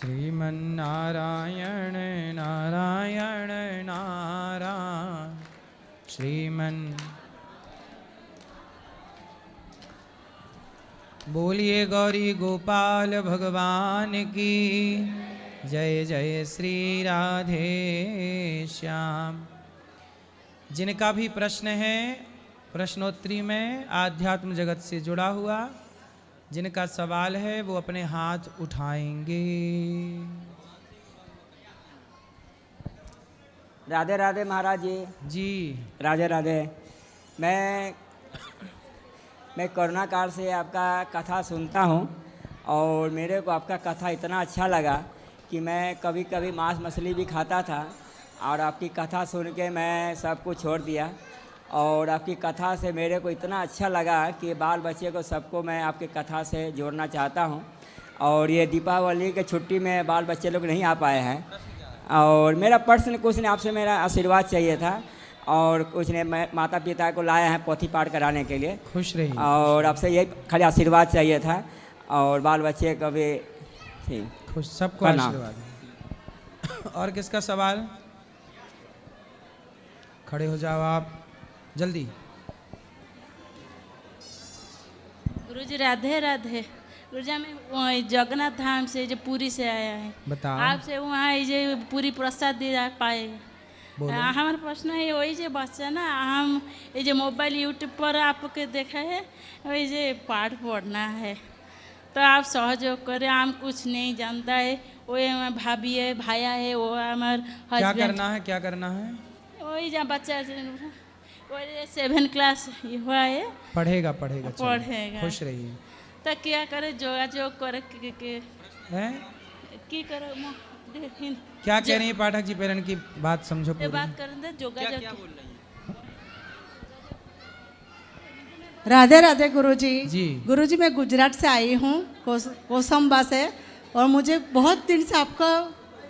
श्रीमन्नारायण नारायण नारायण श्रीमन्। बोलिए गौरी गोपाल भगवान की जय। जय श्री राधे श्याम। जिनका भी प्रश्न है प्रश्नोत्तरी में आध्यात्म जगत से जुड़ा हुआ, जिनका सवाल है वो अपने हाथ उठाएंगे। राधे राधे महाराज जी। जी राधे राधे। मैं कोरोना काल से आपका कथा सुनता हूँ और मेरे को आपका कथा इतना अच्छा लगा कि मैं कभी कभी मांस मछली भी खाता था और आपकी कथा सुन के मैं सब कुछ छोड़ दिया। और आपकी कथा से मेरे को इतना अच्छा लगा कि बाल बच्चे को सबको मैं आपकी कथा से जोड़ना चाहता हूँ। और ये दीपावली के छुट्टी में बाल बच्चे लोग नहीं आ पाए हैं और मेरा प्रश्न कुछ ने आपसे मेरा आशीर्वाद चाहिए था और कुछ ने माता पिता को लाया है पोथी पाठ कराने के लिए। खुश रहिए। और आपसे यही खाली आशीर्वाद चाहिए था और बाल बच्चे को भी ठीक खुश, सबको आशीर्वाद। और किसका सवाल? खड़े हो जाओ आप जल्दी। गुरुजी राधे राधे। गुरुजी मैं जगन्नाथ धाम से जो पुरी से आया है, बताओ। आपसे वहाँ ये पूरी प्रसाद दिला पाए। हमारा प्रश्न है वही जो बच्चा ना, हम ये जो मोबाइल यूट्यूब पर आपके देखा है वही जो पाठ पढ़ना है तो आप सहयोग करें। हम कुछ नहीं जानता है, वो हमारे भाभी है भाया है, वो हमारे क्या करना है? क्या करना है? वही जहाँ बच्चा वही 7 क्लास हुआ है, पढ़ेगा पढ़ेगा पढ़ेगा। खुश रहिए। तो क्या करे? जोगाजोग करे हैं? की करे? क्या कह रही है पाठक जी? पेरेंट की बात समझो पूरी। बात करें दे जोगाजोग। राधे राधे गुरुजी। जी गुरुजी मैं गुजरात से आई हूँ, कोसंबा से, और मुझे बहुत दिन से आपका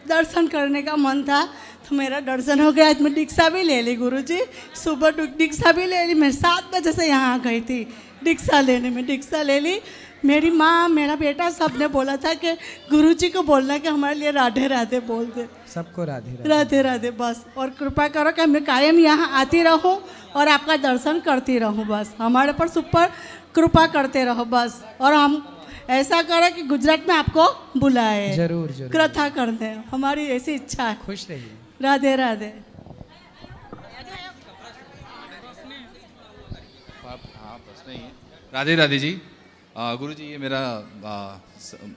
दर्शन करने का मन था तो मेरा दर्शन हो गया। आज मैं दीक्षा भी ले ली गुरुजी, सुबह दीक्षा भी ले ली। मैं 7 बजे से यहाँ गई थी दीक्षा लेने में, दीक्षा ले ली। मेरी माँ मेरा बेटा सब ने बोला था कि गुरुजी को बोलना कि हमारे लिए राधे राधे बोल दे। सबको राधे राधे। राधे राधे बस। और कृपा करो कि मैं कायम यहाँ आती रहूँ और आपका दर्शन करती रहूँ बस। हमारे पर सुपर कृपा करते रहो बस। और हम ऐसा करें कि गुजरात में आपको बुलाए, जरूर जरूर कथा करने, हमारी ऐसी इच्छा है। खुश रहिए। राधे राधे। राधे राधे जी। गुरुजी ये मेरा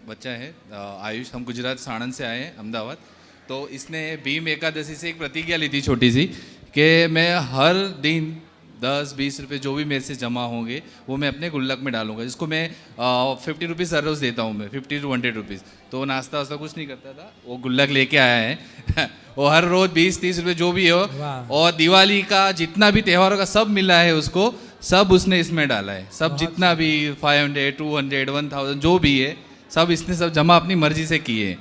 बच्चा है आयुष। हम गुजरात साणंद से आए हैं, अहमदाबाद। तो इसने भीम एकादशी से एक प्रतिज्ञा ली थी छोटी सी कि मैं हर दिन 10-20 रुपये जो भी मेरे से जमा होंगे वो मैं अपने गुल्लक में डालूंगा, जिसको मैं 50 रुपीज़ हर रोज़ देता हूँ मैं, 50 to 100 रुपीज़। तो वो नाश्ता वास्ता कुछ नहीं करता था, वो गुल्लक लेके आया है वो हर रोज़ 20-30 रुपये जो भी हो, और दिवाली का जितना भी त्योहारों का सब मिला है उसको, सब उसने इसमें डाला है। सब जितना भी 500, 200, 1000 जो भी है सब इसने सब जमा अपनी मर्जी से किए।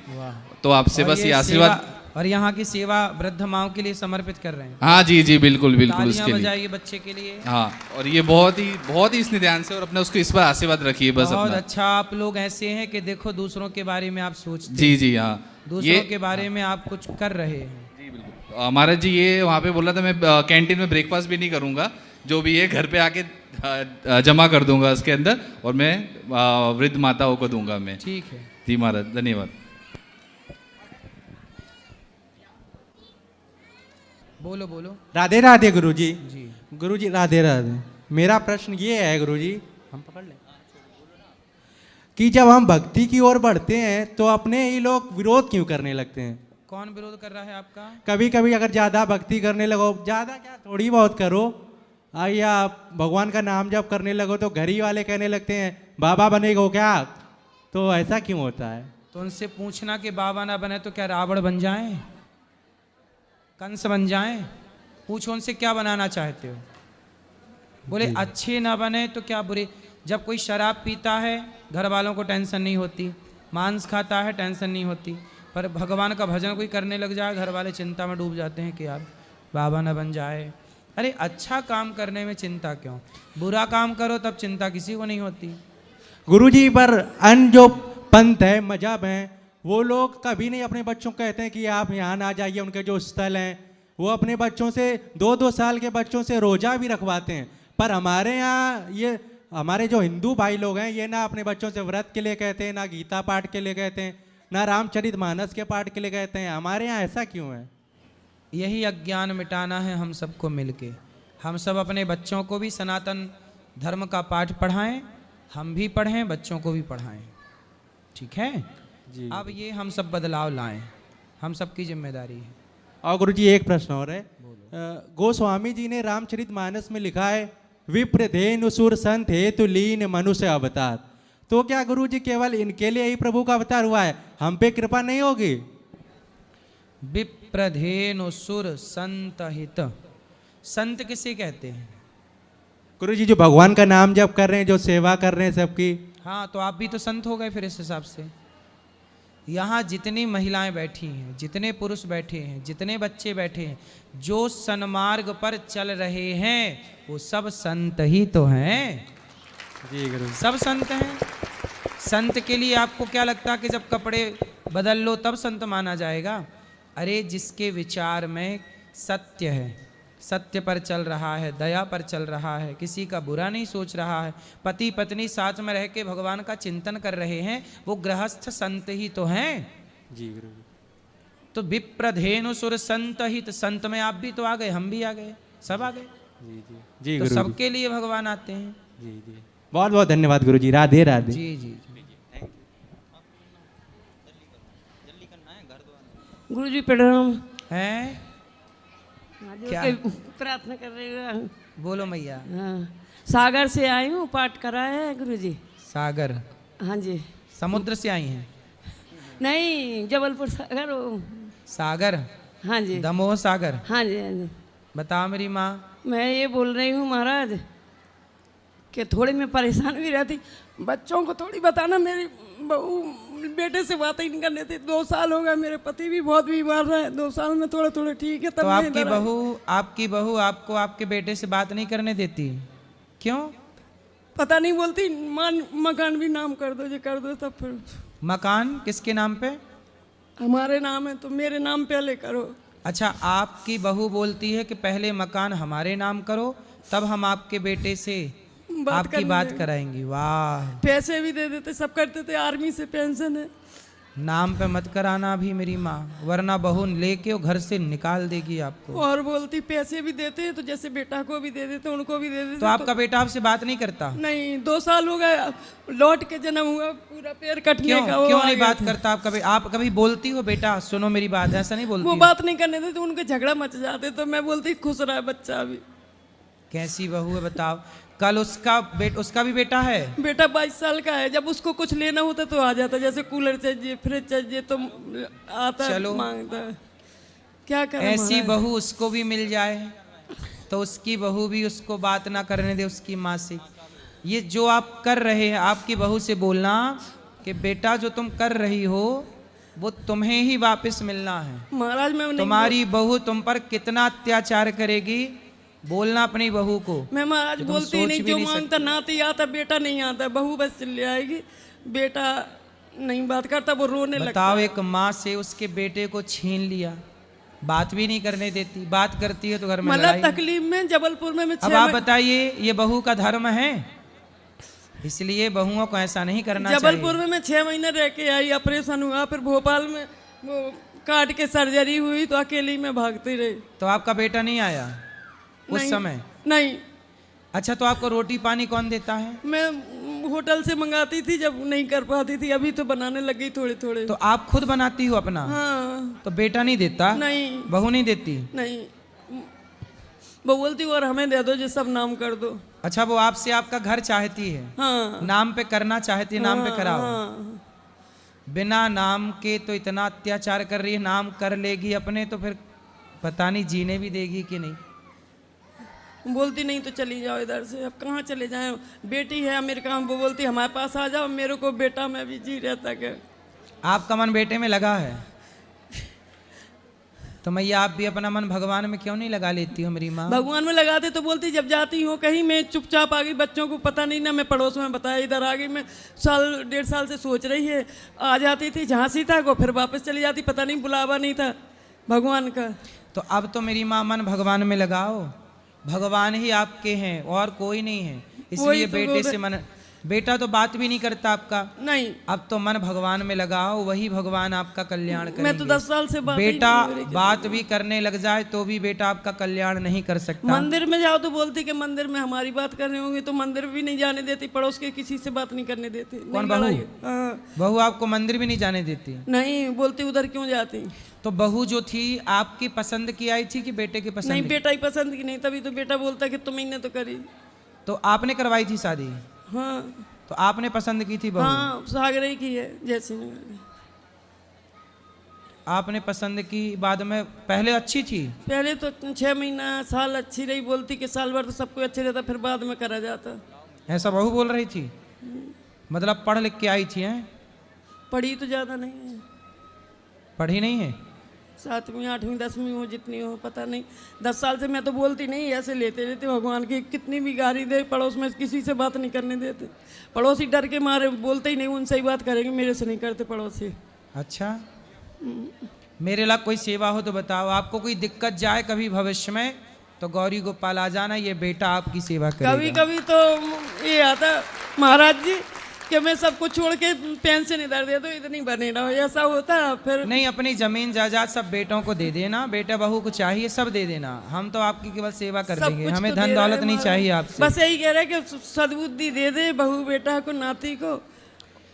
तो आपसे बस ये आशीर्वाद। और यहाँ की सेवा वृद्ध माओं के लिए समर्पित कर रहे हैं। हाँ जी जी बिल्कुल बिल्कुल। उसके लिए बजाइए बच्चे के लिए। हाँ, और ये बहुत ही इसने ध्यान से और अपने उसको इस पर आशीर्वाद रखिए बस। बहुत अपना अच्छा। आप लोग ऐसे हैं कि देखो दूसरों के बारे में आप सोचते। जी जी हाँ, दूसरों के बारे में आप कुछ कर रहे हैं। जी बिल्कुल। महाराज जी ये वहाँ पे बोला था मैं कैंटीन में ब्रेकफास्ट भी नहीं करूँगा, जो भी है घर पे आके जमा कर दूंगा उसके अंदर, और मैं वृद्ध माताओं को दूंगा मैं। ठीक है जी महाराज, धन्यवाद। बोलो बोलो। राधे राधे गुरुजी। जी गुरुजी राधे राधे। मेरा प्रश्न ये है गुरुजी, हम पकड़ लें, कि जब हम भक्ति की ओर बढ़ते हैं तो अपने ही लोग विरोध क्यों करने लगते हैं? कौन विरोध कर रहा है आपका? कभी कभी अगर ज़्यादा भक्ति करने लगो, ज़्यादा क्या थोड़ी बहुत करो, या भगवान का नाम जप करने लगो तो घर ही वाले कहने लगते हैं बाबा बनेगो क्या? तो ऐसा क्यों होता है? तो उनसे पूछना कि बाबा ना बने तो क्या रावण बन जाएं, कंस बन जाएं? पूछो उनसे क्या बनाना चाहते हो। बोले अच्छे ना बने तो क्या बुरे। जब कोई शराब पीता है घर वालों को टेंशन नहीं होती, मांस खाता है टेंशन नहीं होती, पर भगवान का भजन कोई करने लग जाए घर वाले चिंता में डूब जाते हैं कि यार बाबा ना बन जाए। अरे अच्छा काम करने में चिंता क्यों? बुरा काम करो तब चिंता किसी को नहीं होती। गुरुजी पर अन्य जो पंथ है, मजहब है, वो लोग कभी नहीं अपने बच्चों को कहते हैं कि आप यहाँ ना जाइए, उनके जो स्थल हैं वो अपने बच्चों से 2-2 साल के बच्चों से रोजा भी रखवाते हैं। पर हमारे यहाँ ये हमारे जो हिंदू भाई लोग हैं ये ना अपने बच्चों से व्रत के लिए कहते हैं, ना गीता पाठ के लिए कहते हैं, ना रामचरितमानस के पाठ के लिए कहते हैं। हमारे यहाँ ऐसा क्यों है? यही अज्ञान मिटाना है हम सबको मिलके। हम सब अपने बच्चों को भी सनातन धर्म का पाठ पढ़ाएं, हम भी पढ़ें, बच्चों को भी पढ़ाएं, ठीक है जी। अब ये हम सब बदलाव लाएं, हम सबकी जिम्मेदारी है। और गुरु जी एक प्रश्न और है। गोस्वामी जी ने रामचरितमानस में लिखा है विप्रधेनु सुर संत हेतु लीन मनुष्य अवतार। तो क्या गुरु जी केवल इनके लिए ही प्रभु का अवतार हुआ है, हम पे कृपा नहीं होगी? विप्रधेनु सुर संत हित, संत किसे कहते हैं? गुरु जी जो भगवान का नाम जप कर रहे हैं, जो सेवा कर रहे हैं सबकी। हाँ, तो आप भी तो संत हो गए फिर इस हिसाब से। यहाँ जितनी महिलाएं बैठी हैं, जितने पुरुष बैठे हैं, जितने बच्चे बैठे हैं, जो सन्मार्ग पर चल रहे हैं वो सब संत ही तो हैं। जी गुरु। सब संत हैं। संत के लिए आपको क्या लगता है कि जब कपड़े बदल लो तब संत माना जाएगा? अरे जिसके विचार में सत्य है, सत्य पर चल रहा है, दया पर चल रहा है, किसी का बुरा नहीं सोच रहा है, पति पत्नी साथ में रह के भगवान का चिंतन कर रहे हैं, वो गृहस्थ संत ही तो हैं। जी गुरु। तो विप्रधेनु सुर संत हित, संत में आप भी तो आ गए, हम भी आ गए, सब आ गए। जी जी जी तो गुरु। सबके लिए भगवान आते हैं। जी जी बहुत बहुत धन्यवाद गुरु जी। राधे राधे। जी जी। गुरु जी प्रणाम। हैं? क्या? प्रार्थना कर रही हूँ। बोलो मैया। हाँ, सागर से आई हूँ, पाठ करा है गुरु जी। सागर? हाँ जी। समुद्र से आई हैं? नहीं, जबलपुर सागर। सागर? हाँ जी। दमोह सागर? हाँ जी हाँ जी। बताओ मेरी माँ। मैं ये बोल रही हूँ महाराज कि थोड़ी मैं परेशान भी रहती, बच्चों को थोड़ी बताना। मेरी बहू बेटे से बात ही नहीं करने देती। 2 साल हो गए, मेरे पति भी बहुत बीमार रहे, 2 साल में थोड़े थोड़े ठीक है। तब तो मैं आपकी इधर आई। बहू आपको आपके बेटे से बात नहीं करने देती? क्यों? पता नहीं, बोलती मकान भी नाम कर दो, जी कर दो। तब फिर मकान किसके नाम पे? हमारे नाम है तो मेरे नाम पहले करो। अच्छा, आपकी बहू बोलती है कि पहले मकान हमारे नाम करो, तब हम आपके बेटे से आपकी बात कराएंगी। वाह। पैसे भी दे देते, सब करते थे, आर्मी से पेंशन है। नाम पे मत कराना भी मेरी माँ, वरना बहू लेके वो घर से निकाल देगी आपको। और बोलती पैसे भी देते हैं, तो जैसे बेटा को भी दे देते, उनको भी दे देते। तो आपका बेटा आपसे बात नहीं करता? नहीं, 2 साल हो गए, लौट के जन्म हुआ, पूरा पैर कटने क्यों का। वो क्यों आ नहीं गया बात था। करता? आप कभी बोलती हो बेटा सुनो मेरी बात? ऐसा नहीं बोलती वो हो? बात नहीं करने देते, उनके झगड़ा मच जाते। तो मैं बोलती खुश रहा बच्चा अभी। कैसी बहू है बताओ? कल उसका भी बेटा है? बेटा 22 साल का है। जब उसको कुछ लेना होता तो आ जाता, जैसे कूलर चाहिए, फ्रिज चाहिए, तो आता है, चलो। मांगता है। क्या करें ऐसी महाराज? बहू उसको भी मिल जाए तो उसकी बहू भी उसको बात ना करने दे उसकी माँ से। ये जो आप कर रहे हैं, आपकी बहू से बोलना कि बेटा जो तुम कर रही हो वो तुम्हें ही वापस मिलना है। महाराज मैं नहीं तुम्हारी बहू तुम पर कितना अत्याचार करेगी, बोलना अपनी बहू को। मैं महाराज तुम बोलती सोच नहीं, भी जो नहीं मांगता नाती आता, बेटा नहीं आता, बहू बस ले आएगी। बेटा नहीं बात करता, वो रोने लगता बताओ, है। एक माँ से उसके बेटे को छीन लिया, बात भी नहीं करने देती, बात करती है तो घर में मतलब लड़ाई। तकलीफ में जबलपुर में मैं अब 6 आप बताइए, ये बहू का धर्म है? इसलिए बहुओं को ऐसा नहीं करना जबलपुर चाहिए। में मैं 6 महीने रह के आई, ऑपरेशन हुआ, फिर भोपाल में वो काट के सर्जरी हुई, तो अकेली में भागती रही। तो आपका बेटा नहीं आया उस नहीं, समय? नहीं। अच्छा, तो आपको रोटी पानी कौन देता है? मैं होटल से मंगाती थी, जब नहीं कर पाती थी। अभी तो बनाने लग गई थोड़े थोड़े। तो आप खुद बनाती हो अपना? हाँ। तो बेटा नहीं देता? नहीं। बहू नहीं देती? नहीं, वो बोलती और हमें दे दो, जो सब नाम कर दो। अच्छा, वो आपसे आपका घर चाहती है? हाँ। नाम पे करना चाहती है, नाम पे कराओ। हाँ। बिना नाम के तो इतना अत्याचार कर रही है, नाम कर लेगी अपने तो फिर पता नहीं जीने भी देगी कि नहीं। बोलती नहीं तो चली जाओ इधर से। अब कहाँ चले जाएं? बेटी है अमेरिका में, वो बोलती हमारे पास आ जाओ। मेरे को बेटा में भी जी रहता क्या। आपका मन बेटे में लगा है? तो मैया आप भी अपना मन भगवान में क्यों नहीं लगा लेती हो मेरी माँ? भगवान में लगाते तो बोलती, जब जाती हूँ कहीं मैं चुपचाप आ गई, बच्चों को पता नहीं ना, मैं पड़ोस में बताया, इधर आ गई, मैं साल 1.5 साल से सोच रही है, आ जाती थी झांसी तक और फिर वापस चली जाती, पता नहीं बुलावा नहीं था भगवान का। तो अब तो मेरी माँ मन भगवान में लगाओ, भगवान ही आपके हैं और कोई नहीं है, इसलिए तो बेटे से मन, बेटा तो बात भी नहीं करता आपका, नहीं, अब तो मन भगवान में लगाओ, वही भगवान आपका कल्याण करेंगे। मैं तो 10 साल से बात ही बेटा नहीं हो रही। बात भी करने लग जाए तो भी बेटा आपका कल्याण नहीं कर सकता। मंदिर में जाओ तो बोलती कि मंदिर में हमारी बात कर रहे होंगे, तो मंदिर भी नहीं जाने देती, पड़ोस के किसी से बात नहीं करने देती। कौन नहीं बहू? लड़ाई- हाँ, बहू आपको मंदिर भी नहीं जाने देती? नहीं बोलती, उधर क्यों जाती? तो बहू जो थी आपकी पसंद की आई थी कि बेटे की पसंद नहीं, की? बेटा ही पसंद की नहीं, तभी तो बेटा बोलता कि तुमने तो करी। तो आपने करवाई थी शादी? हाँ तो आपने पसंद की थी बहू? हाँ, सागरे ही की है जैसी नगर। आपने पसंद की, बाद में पहले अच्छी थी? पहले तो 6 महीना साल अच्छी रही, बोलती कि साल भर तो सबको अच्छे रहता, फिर बाद में करा जाता। ऐसा बहू बोल रही थी? मतलब पढ़ लिख के आई थी? हैं, पढ़ी तो ज़्यादा नहीं है, पढ़ी नहीं है? 7वीं 8वीं 10वीं हो जितनी हो पता नहीं। 10 साल से मैं तो बोलती नहीं, ऐसे लेते रहते भगवान की, कितनी भी गाली दे, पड़ोस में किसी से बात नहीं करने देते, पड़ोसी डर के मारे बोलते ही नहीं, उनसे ही बात करेंगे, मेरे से नहीं करते पड़ोसी। अच्छा, मेरे ला कोई सेवा हो तो बताओ, आपको कोई दिक्कत जाए कभी भविष्य में तो गौरी गोपाल आ जाना, ये बेटा आपकी सेवा करेगा। कभी कभी तो ये आता महाराज जी कि मैं सब कुछ छोड़ के पेंशन इधर दे दो, इतनी बने रहो, ऐसा होता है। फिर नहीं, अपनी जमीन जायदाद सब बेटों को दे देना, बेटा बहू को चाहिए सब दे देना, हम तो आपकी केवल सेवा कर सब देंगे, कुछ हमें तो धन दे रहे दौलत नहीं महाराज। चाहिए आपसे। बस यही कह रहे कि सद्बुद्धि दे दे बहू बेटा को, नाती को।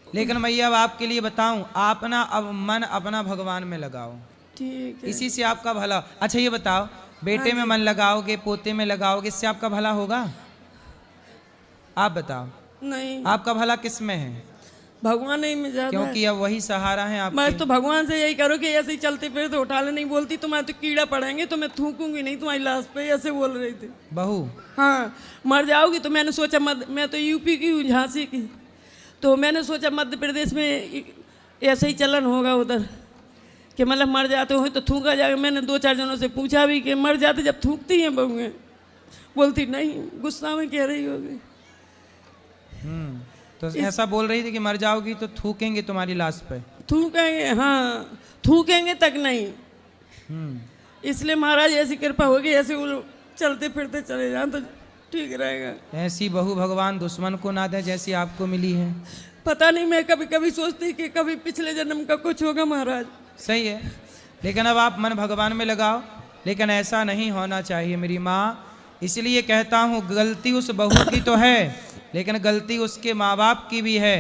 लेकिन भैया अब आपके लिए बताऊं, आप ना अब मन अपना भगवान में लगाओ, ठीक है, इसी से आपका भला। अच्छा ये बताओ, बेटे में मन लगाओगे, पोते में लगाओगे, इससे आपका भला होगा? आप बताओ, नहीं आपका भला किस में है? भगवान ही में ज्यादा क्योंकि अब वही सहारा है है। आपके। मैं तो भगवान से यही करो कि ऐसे ही चलते फिर तो उठा ले, नहीं बोलती तुम्हारे तो कीड़ा पड़ेंगे, तो मैं थूकूंगी नहीं तुम्हारी लाश पे, ऐसे बोल रही थी। बहू हाँ, मर जाओगी तो मैंने सोचा मैं तो यूपी की हूँ, झांसी की, तो मैंने सोचा मध्य प्रदेश में ऐसे ही चलन होगा उधर कि मतलब मर जाते हो तो थूका जाएगा। मैंने 2-4 जनों से पूछा भी कि मर जाते जब थूकती हैं बहुएं, बोलती नहीं, गुस्सा में कह रही होगी। तो ऐसा बोल रही थी कि मर जाओगी तो थूकेंगे तुम्हारी लाश पे? थूकेंगे, हाँ थूकेंगे तक नहीं। इसलिए महाराज ऐसी कृपा होगी, ऐसे वो चलते फिरते चले जाएं तो ठीक रहेगा। ऐसी बहू भगवान दुश्मन को ना दे जैसी आपको मिली है। पता नहीं, मैं कभी कभी सोचती कि कभी पिछले जन्म का कुछ होगा महाराज। सही है, लेकिन अब आप मन भगवान में लगाओ, लेकिन ऐसा नहीं होना चाहिए मेरी माँ। इसलिए कहता हूँ, गलती उस बहू की तो है, लेकिन गलती उसके माँ बाप की भी है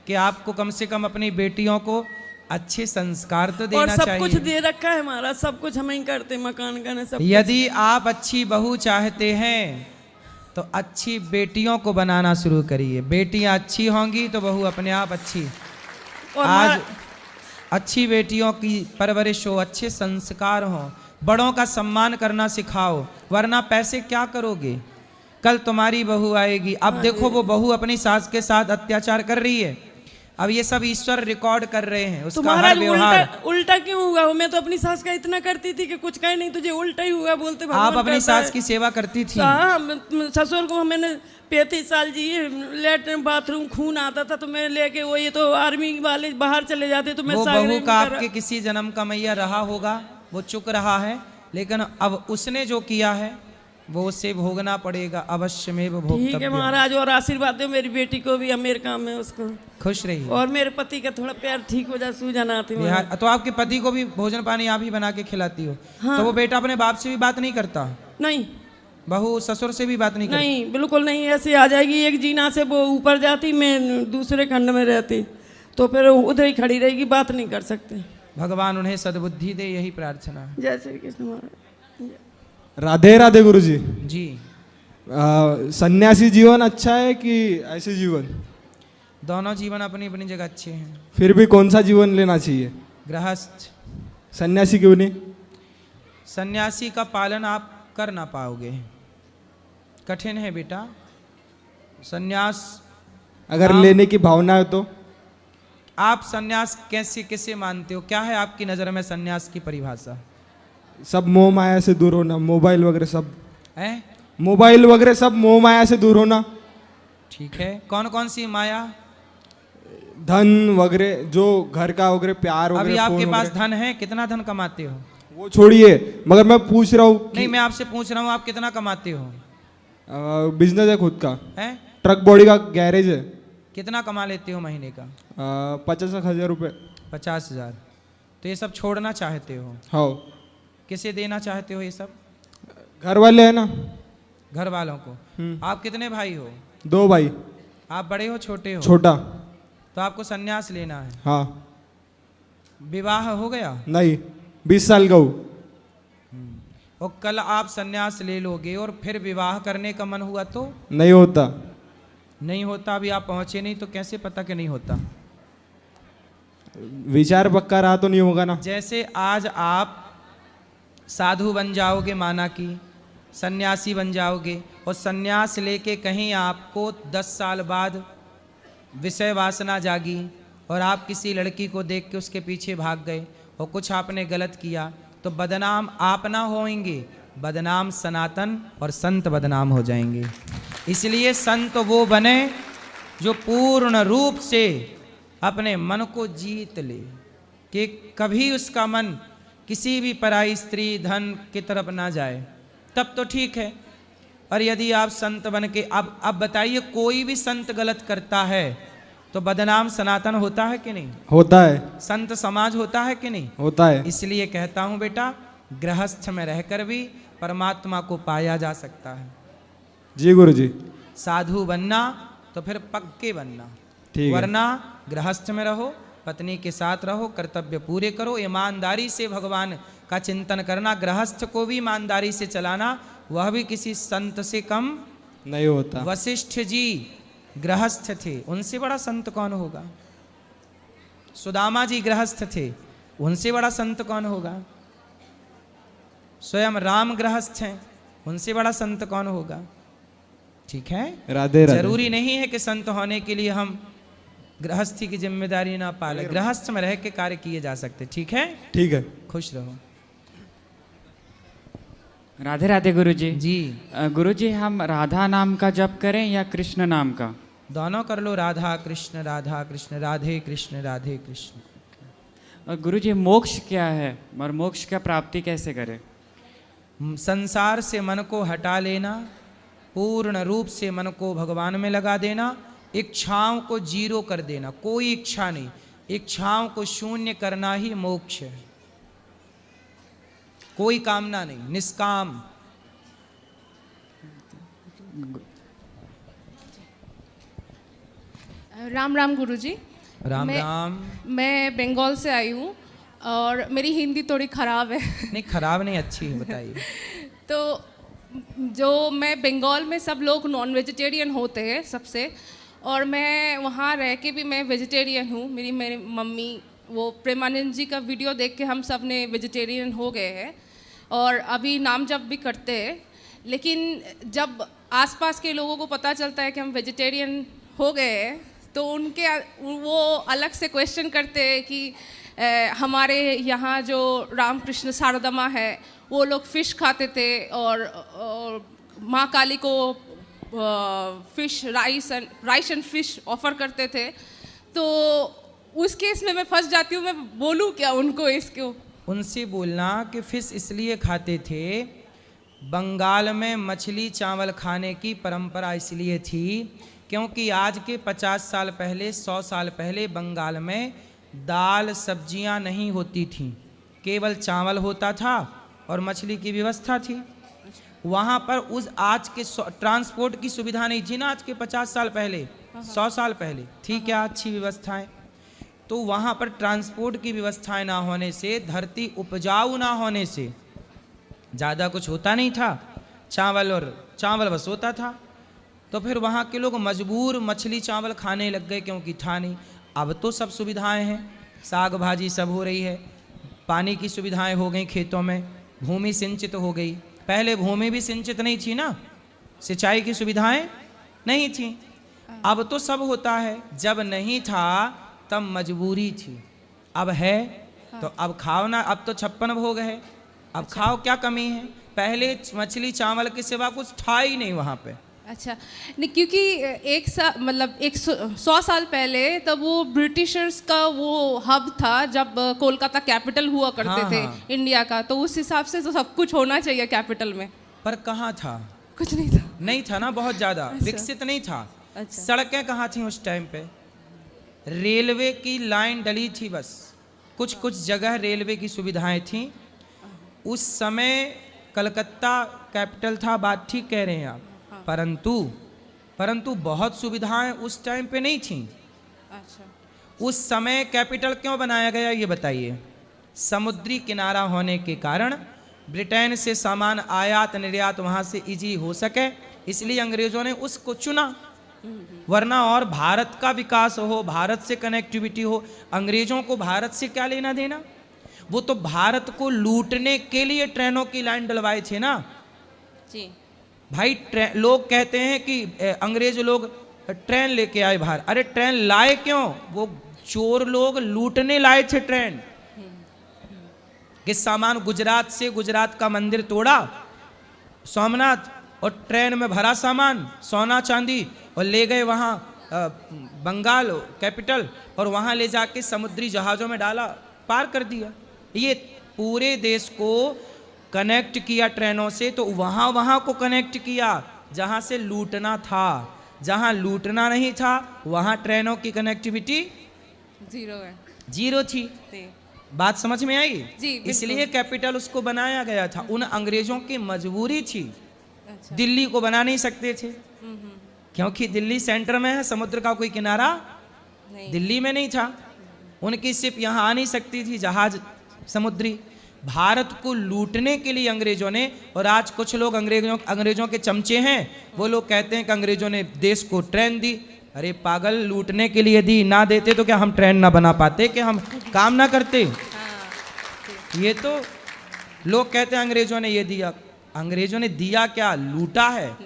कि आपको कम से कम अपनी बेटियों को अच्छे संस्कार तो और देना सब चाहिए। कुछ दे रखा है महाराज, सब कुछ हम ही करते, मकान का सब। यदि आप अच्छी बहू चाहते हैं तो अच्छी बेटियों को बनाना शुरू करिए, बेटियां अच्छी होंगी तो बहू अपने आप अच्छी। और आज अच्छी बेटियों की परवरिश हो, अच्छे संस्कार हो, बड़ों का सम्मान करना सिखाओ, वरना पैसे क्या करोगे? कल तुम्हारी बहू आएगी, अब देखो वो बहू अपनी सास के साथ अत्याचार कर रही है, अब ये सब ईश्वर रिकॉर्ड कर रहे हैं उसका हर महाराज व्यवहार। उल्टा क्यों हुआ? मैं तो अपनी सास का इतना करती थी कि कुछ कहे नहीं, तुझे उल्टा ही हुआ बोलते भगवान आप अपनी करता सास है। की सेवा करती थी? हाँ, ससुर को मैंने 35 साल जी, लेटरिन बाथरूम खून आता था तो मैं लेके, वो ये तो आर्मी वाले बाहर चले जाते तो मैं वो सागरे बहू में का करा। आपके किसी जन्म का मैया रहा होगा, वो चुक रहा है, लेकिन अब उसने जो किया है वो उसे भोगना पड़ेगा, अवश्य में वो ठीक है भोगतव्य। महाराज, और आशीर्वाद दो मेरी बेटी को भी, अमेरिका में उसको, खुश रहिए। और मेरे पति का थोड़ा पैर ठीक हो जाए, सूजन आती है। बिहार तो आपके पति को भी भोजन पानी आप ही बना के खिलाती हो? हाँ। तो वो बेटा अपने बाप से भी बात नहीं करता? नहीं बहू ससुर से भी बात नहीं करती? नहीं, बिल्कुल नहीं, ऐसे आ जाएगी एक जीना से वो ऊपर जाती, मैं दूसरे खंड में रहती, तो फिर उधर ही खड़ी रहेगी, बात नहीं कर सकते। भगवान उन्हें सद्बुद्धि दे, यही प्रार्थना है। जय श्री कृष्ण महाराज। राधे राधे गुरुजी। जी, सन्यासी जीवन अच्छा है कि ऐसे जीवन? दोनों जीवन अपनी अपनी जगह अच्छे हैं। फिर भी कौन सा जीवन लेना चाहिए? गृहस्थ। सन्यासी क्यों नहीं? सन्यासी का पालन आप कर ना पाओगे, कठिन है बेटा सन्यास। अगर लेने की भावना है तो? आप सन्यास कैसे किसे मानते हो? क्या है आपकी नज़र में सन्यास की परिभाषा? सब मोह माया से दूर होना, मोबाइल वगैरह सब, है? मोबाइल वगैरह सब मोह माया से दूर होना, ठीक है। कौन कौन सी माया? धन वगैरह, जो घर का वगैरह, प्यार वगैरह, अभी आपके फोन पास वगैरह। धन है? कितना धन कमाते हो? वो छोड़िए, मगर मैं पूछ रहा हूँ नहीं, मैं आपसे पूछ रहा हूँ आप कितना कमाते हो? बिजनेस है खुद का, है? ट्रक बॉडी का गैरेज है। कितना कमा लेते हो महीने का? 50,000 रुपये। 50,000। तो ये सब छोड़ना चाहते हो? हाँ। किसे देना चाहते हो ये सब? घर वाले है ना। घर वालों को। आप कितने भाई हो? 2 भाई। आप बड़े हो छोटे हो? छोटा। तो आपको सन्यास लेना है। हाँ। विवाह हो गया? नहीं, 20 साल का हूँ। और कल आप सन्यास ले लोगे और फिर विवाह करने का मन हुआ तो? नहीं होता। नहीं होता। अभी आप पहुंचे नहीं तो कैसे पता कि नहीं होता? विचार पक्का रहा तो नहीं होगा ना। जैसे आज आप साधु बन जाओगे, माना कि सन्यासी बन जाओगे, और सन्यास लेके कहीं आपको 10 साल बाद विषय वासना जागी और आप किसी लड़की को देख के उसके पीछे भाग गए और कुछ आपने गलत किया, तो बदनाम आप ना होंगे, बदनाम सनातन और संत बदनाम हो जाएंगे। इसलिए संत वो बने जो पूर्ण रूप से अपने मन को जीत ले, कि कभी उसका मन किसी भी पराई स्त्री धन की तरफ ना जाए, तब तो ठीक है। और यदि आप संत बन के अब बताइए, कोई भी संत गलत करता है तो बदनाम सनातन होता है कि नहीं? होता है। संत समाज होता है कि नहीं? होता है। इसलिए कहता हूं बेटा, गृहस्थ में रहकर भी परमात्मा को पाया जा सकता है। जी गुरुजी। साधु बनना तो फिर पक्के बनना, ठीक है। वरना गृहस्थ में रहो, पत्नी के साथ रहो, कर्तव्य पूरे करो, ईमानदारी से भगवान का चिंतन करना। गृहस्थ को भी ईमानदारी से चलाना, वह भी किसी संत से कम नहीं होता। वशिष्ठ जी गृहस्थ थे, उनसे बड़ा संत कौन होगा? सुदामा जी गृहस्थ थे, उनसे बड़ा संत कौन होगा? स्वयं राम गृहस्थ हैं, उनसे बड़ा संत कौन होगा? ठीक है। राधे राधे। जरूरी नहीं है कि संत होने के लिए हम गृहस्थी की जिम्मेदारी ना पाले, गृहस्थ में रह के कार्य किए जा सकते। ठीक है। ठीक है। खुश रहो। राधे राधे गुरुजी। जी। गुरुजी, हम राधा नाम का जप करें या कृष्ण नाम का? दोनों कर लो, राधा कृष्ण राधे कृष्ण राधे कृष्ण। गुरुजी, मोक्ष क्या है और मोक्ष का प्राप्ति कैसे करें? संसार से मन को हटा लेना, पूर्ण रूप से मन को भगवान में लगा देना, इच्छाओं को जीरो कर देना, कोई इच्छा नहीं, इच्छाओं को शून्य करना ही मोक्ष है। कोई कामना नहीं, निष्काम। राम राम गुरुजी। राम राम। मैं बंगाल से आई हूँ और मेरी हिंदी थोड़ी ख़राब है। नहीं, खराब नहीं, अच्छी है, बताइए। तो जो मैं बंगाल में सब लोग नॉन वेजिटेरियन होते हैं सबसे, और मैं वहाँ रह के भी मैं वेजिटेरियन हूँ। मेरी मम्मी वो प्रेमानंद जी का वीडियो देख के हम सब ने वेजिटेरियन हो गए हैं और अभी नाम जप भी करते हैं। लेकिन जब आसपास के लोगों को पता चलता है कि हम वेजिटेरियन हो गए हैं तो वो अलग से क्वेश्चन करते हैं कि हमारे यहाँ जो रामकृष्ण शारदमा है वो लोग फ़िश खाते थे और माँ काली को fish rice and fish offer करते थे। तो उस केस में मैं फंस जाती हूँ, मैं बोलूँ क्या उनको इसको? उनसे बोलना कि फिश इसलिए खाते थे, बंगाल में मछली चावल खाने की परंपरा इसलिए थी क्योंकि आज के 50 साल पहले, 100 साल पहले बंगाल में दाल सब्जियां नहीं होती थीं, केवल चावल होता था और मछली की व्यवस्था थी। वहाँ पर उस आज के ट्रांसपोर्ट की सुविधा नहीं थी ना, आज के 50 साल पहले, 100 साल पहले थी क्या अच्छी व्यवस्थाएं? तो वहाँ पर ट्रांसपोर्ट की व्यवस्थाएं ना होने से, धरती उपजाऊ ना होने से ज़्यादा कुछ होता नहीं था, चावल बस होता था। तो फिर वहाँ के लोग मजबूर मछली चावल खाने लग गए क्योंकि था नहीं। अब तो सब सुविधाएं हैं, साग भाजी सब हो रही है, पानी की सुविधाएं हो गई, खेतों में भूमि सिंचित हो गई। पहले भूमि भी सिंचित नहीं थी ना, सिंचाई की सुविधाएं नहीं थी। अब तो सब होता है, जब नहीं था तब मजबूरी थी, अब है तो अब खाओ ना। अब तो 56 भोग है, अब खाओ, क्या कमी है? पहले मछली चावल के सिवा कुछ था ही नहीं वहाँ पे। अच्छा, नहीं क्योंकि 100 साल पहले तब वो ब्रिटिशर्स का वो हब था, जब कोलकाता कैपिटल हुआ करते हाँ, थे हाँ। इंडिया का, तो उस हिसाब से तो सब कुछ होना चाहिए कैपिटल में। पर कहाँ था? कुछ नहीं था। नहीं था ना, बहुत ज्यादा अच्छा। विकसित नहीं था। अच्छा। सड़कें कहाँ थी उस टाइम पे? रेलवे की लाइन डली थी बस, कुछ कुछ जगह रेलवे की सुविधाएं थी। उस समय कलकत्ता कैपिटल था, बात ठीक कह रहे हैं आप। परंतु बहुत सुविधाएं उस टाइम पे नहीं थी। अच्छा। उस समय कैपिटल क्यों बनाया गया ये बताइए? समुद्री किनारा होने के कारण ब्रिटेन से सामान आयात निर्यात वहां से इजी हो सके, इसलिए अंग्रेजों ने उसको चुना। वरना और भारत का विकास हो, भारत से कनेक्टिविटी हो, अंग्रेजों को भारत से क्या लेना देना? वो तो भारत को लूटने के लिए ट्रेनों की लाइन डलवाए थे ना जी। भाई। लोग कहते हैं कि अंग्रेज लोग ट्रेन लेके आए बाहर। अरे ट्रेन लाए क्यों? वो चोर लोग लूटने लाए थे ट्रेन। कि सामान गुजरात से, गुजरात का मंदिर तोड़ा सोमनाथ, और ट्रेन में भरा सामान सोना चांदी, और ले गए वहाँ बंगाल कैपिटल, और वहाँ ले जाके समुद्री जहाज़ों में डाला, पार कर दिया। ये पूरे देश को कनेक्ट किया ट्रेनों से, तो वहाँ को कनेक्ट किया जहाँ से लूटना था। जहाँ लूटना नहीं था वहाँ ट्रेनों की कनेक्टिविटी जीरो थी। बात समझ में आई? जी, इसलिए कैपिटल उसको बनाया गया था। उन अंग्रेजों की मजबूरी थी। अच्छा। दिल्ली को बना नहीं सकते थे क्योंकि दिल्ली सेंटर में है, समुद्र का कोई किनारा दिल्ली में नहीं था। उनकी शिप यहाँ आ नहीं सकती थी, जहाज समुद्री। भारत को लूटने के लिए अंग्रेजों ने, और आज कुछ लोग अंग्रेजों के चमचे हैं, वो लोग कहते हैं कि अंग्रेजों ने देश को ट्रेन दी। अरे पागल, लूटने के लिए दी, ना देते तो क्या हम ट्रेन ना बना पाते, कि हम काम ना करते? ये तो लोग कहते हैं अंग्रेजों ने ये दिया। अंग्रेजों ने दिया क्या? लूटा है।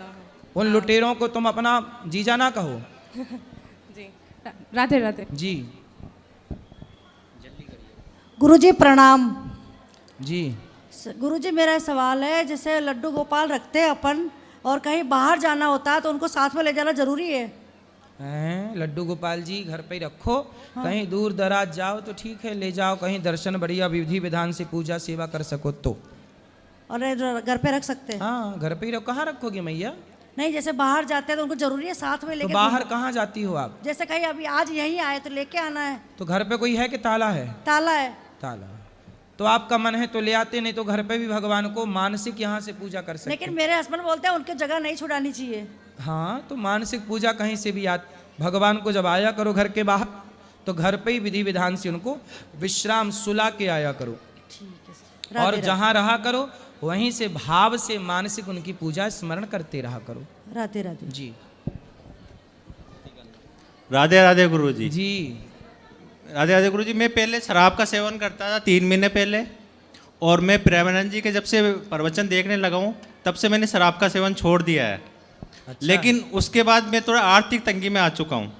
उन लुटेरों को तुम अपना जीजा ना कहो। जी, राधे राधे जी। गुरुजी प्रणाम जी। गुरुजी, मेरा सवाल है, जैसे लड्डू गोपाल रखते हैं अपन, और कहीं बाहर जाना होता है तो उनको साथ में ले जाना जरूरी है? लड्डू गोपाल जी घर पे ही रखो। हाँ। कहीं दूर दराज जाओ तो ठीक है, ले जाओ, कहीं दर्शन बढ़िया विधि विधान से पूजा सेवा कर सको तो। और घर पे रख सकते हैं? हाँ, घर पे ही रखो। कहाँ रखोगे मैया? नहीं, जैसे बाहर जाते हैं तो उनको जरूरी है साथ में लेके? तो बाहर कहाँ जाती हो आप? जैसे कहीं अभी आज यहीं आए तो लेके आना है। तो घर पे कोई है कि ताला है? ताला है। ताला। तो आपका मन है तो ले आते, नहीं तो घर पे भी भगवान को मानसिक यहाँ से पूजा कर सकते। लेकिन मेरे हस्बैंड बोलते हैं उनकी जगह नहीं छुड़ानी चाहिए। हाँ, तो मानसिक पूजा कहीं से भी भगवान को जब आया करो घर के बाहर, तो घर पे ही विधि विधान से उनको विश्राम सुला के आया करो। ठीक है। और जहाँ रहा करो वहीं से भाव से मानसिक उनकी पूजा स्मरण करते रहा करो। राधे राधे जी। राधे राधे गुरु जी। जी राधे राधे गुरु जी। मैं पहले शराब का सेवन करता था 3 महीने पहले, और मैं प्रेमानंद जी के जब से प्रवचन देखने लगा हूँ तब से मैंने शराब का सेवन छोड़ दिया है। अच्छा। लेकिन उसके बाद मैं थोड़ा आर्थिक तंगी में आ चुका हूँ।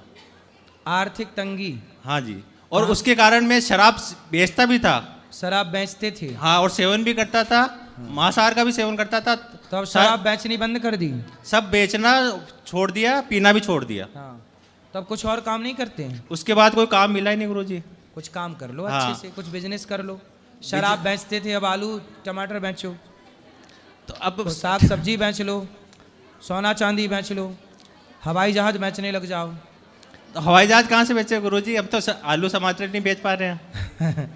आर्थिक तंगी? हाँ जी। और हाँ। उसके कारण मैं शराब बेचता भी था। शराब बेचते थे? हाँ, और सेवन भी करता था। मांसाहार का भी सेवन करता था। तो अब शराब बेचनी बंद कर दी? सब बेचना छोड़ दिया, पीना भी छोड़ दिया। हाँ। तब कुछ और काम नहीं करते हैं? उसके बाद कोई काम मिला ही नहीं गुरुजी। कुछ काम कर लो। हाँ। अच्छे से कुछ बिजनेस कर लो। शराब बेचते थे, अब आलू टमाटर बेचो। तो अब तो साग सब्जी बेच लो, सोना चांदी बेच लो, हवाई जहाज बेचने लग जाओ। तो हवाई जहाज कहाँ से बेचे गुरुजी? अब तो आलू टमाटर नहीं बेच पा रहे हैं।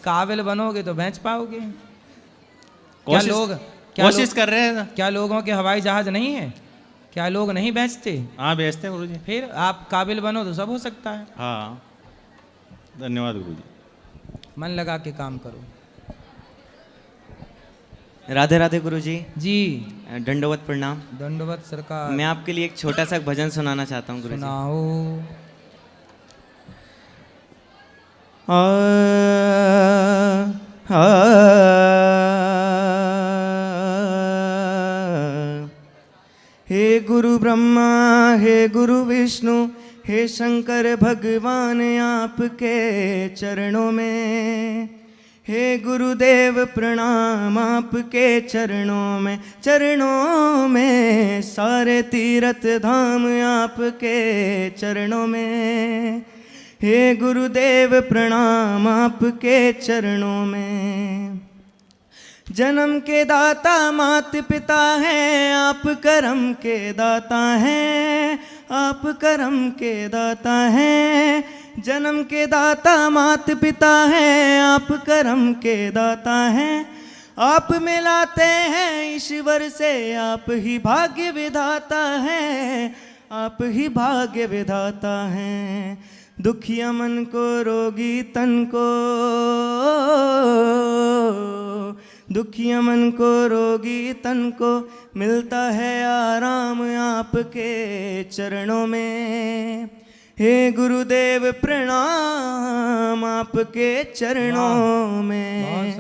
काबिल बनोगे तो बेच पाओगे। कोशिश कर रहे हैं। क्या लोगों के हवाई जहाज नहीं है? क्या लोग नहीं बेचते? हाँ, बेचते हैं गुरुजी। फिर आप काबिल बनो तो सब हो सकता है। हाँ, धन्यवाद गुरुजी। मन लगा के काम करो। राधे राधे गुरुजी। जी। दंडवत प्रणाम। दंडवत सरकार। मैं आपके लिए एक छोटा सा भजन सुनाना चाहता हूँ गुरुजी। सुनाओ। हे गुरु ब्रह्मा हे गुरु विष्णु हे शंकर भगवान, आपके चरणों में हे गुरुदेव प्रणाम आपके चरणों में सारे तीर्थ धाम आपके चरणों में। हे गुरुदेव प्रणाम आपके चरणों में। जन्म के दाता मात पिता हैं, आप कर्म के दाता हैं, आप कर्म के दाता हैं। जन्म के दाता मात पिता हैं, आप कर्म के दाता हैं। आप मिलाते हैं ईश्वर से, आप ही भाग्य विधाता हैं, आप ही भाग्य विधाता हैं। दुखिया मन को रोगी तन को, दुखिया मन को रोगी तन को मिलता है आराम आपके चरणों में। हे गुरुदेव प्रणाम आपके चरणों में।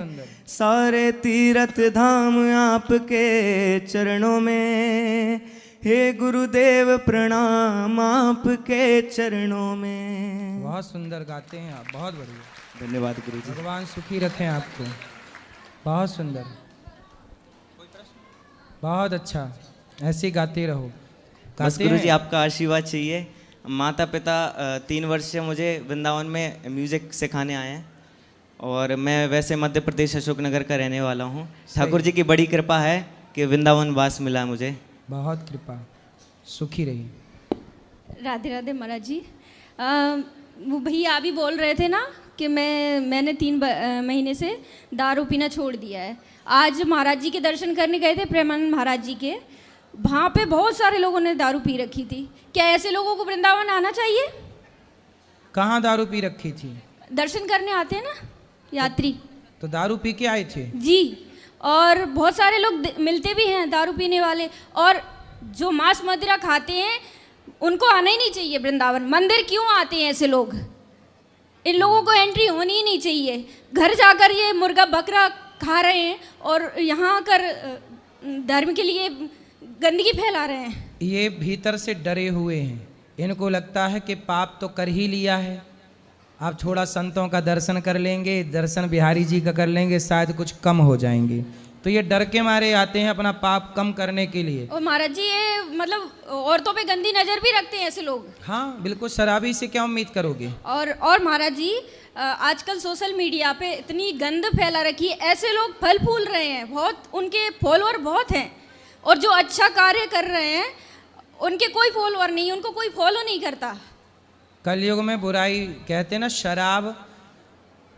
सारे तीर्थ धाम आपके चरणों में। हे गुरुदेव प्रणाम आपके चरणों में। बहुत सुंदर गाते हैं आप, बहुत बढ़िया। धन्यवाद गुरुजी। भगवान सुखी रखें आपको। बहुत सुंदर, बहुत अच्छा, ऐसे गाते रहो। बस गुरुजी आपका आशीर्वाद चाहिए। माता पिता 3 वर्ष से मुझे वृंदावन में म्यूज़िक सिखाने आए हैं और मैं वैसे मध्य प्रदेश अशोकनगर का रहने वाला हूँ। ठाकुर जी की बड़ी कृपा है कि वृंदावन वास मिला है मुझे। बहुत कृपा, सुखी रही। राधे राधे महाराज जी। वो भैया अभी बोल रहे थे ना कि मैंने 3 महीने से दारू पीना छोड़ दिया है। आज महाराज जी के दर्शन करने गए थे, प्रेमानंद महाराज जी के। वहाँ पे बहुत सारे लोगों ने दारू पी रखी थी। क्या ऐसे लोगों को वृंदावन आना चाहिए? कहाँ दारू पी रखी थी? दर्शन करने आते हैं ना यात्री, तो दारू पी के आए थे जी। और बहुत सारे लोग मिलते भी हैं दारू पीने वाले, और जो मांस मदिरा खाते हैं उनको आना ही नहीं चाहिए वृंदावन। मंदिर क्यों आते हैं ऐसे लोग? इन लोगों को एंट्री होनी ही नहीं चाहिए। घर जाकर ये मुर्गा बकरा खा रहे हैं और यहाँ आकर धर्म के लिए गंदगी फैला रहे हैं। ये भीतर से डरे हुए हैं। इनको लगता है कि पाप तो कर ही लिया है, आप थोड़ा संतों का दर्शन कर लेंगे, दर्शन बिहारी जी का कर लेंगे, शायद कुछ कम हो जाएंगे। तो ये डर के मारे आते हैं अपना पाप कम करने के लिए। और महाराज जी ये मतलब औरतों पे गंदी नज़र भी रखते हैं ऐसे लोग। हाँ बिल्कुल, शराबी से क्या उम्मीद करोगे। और महाराज जी आजकल सोशल मीडिया पे इतनी गंद फैला रखी है, ऐसे लोग फल फूल रहे हैं, बहुत उनके फॉलोअर बहुत हैं, और जो अच्छा कार्य कर रहे हैं उनके कोई फॉलोअर नहीं, उनको कोई फॉलो नहीं करता। कलयुग में बुराई कहते ना, शराब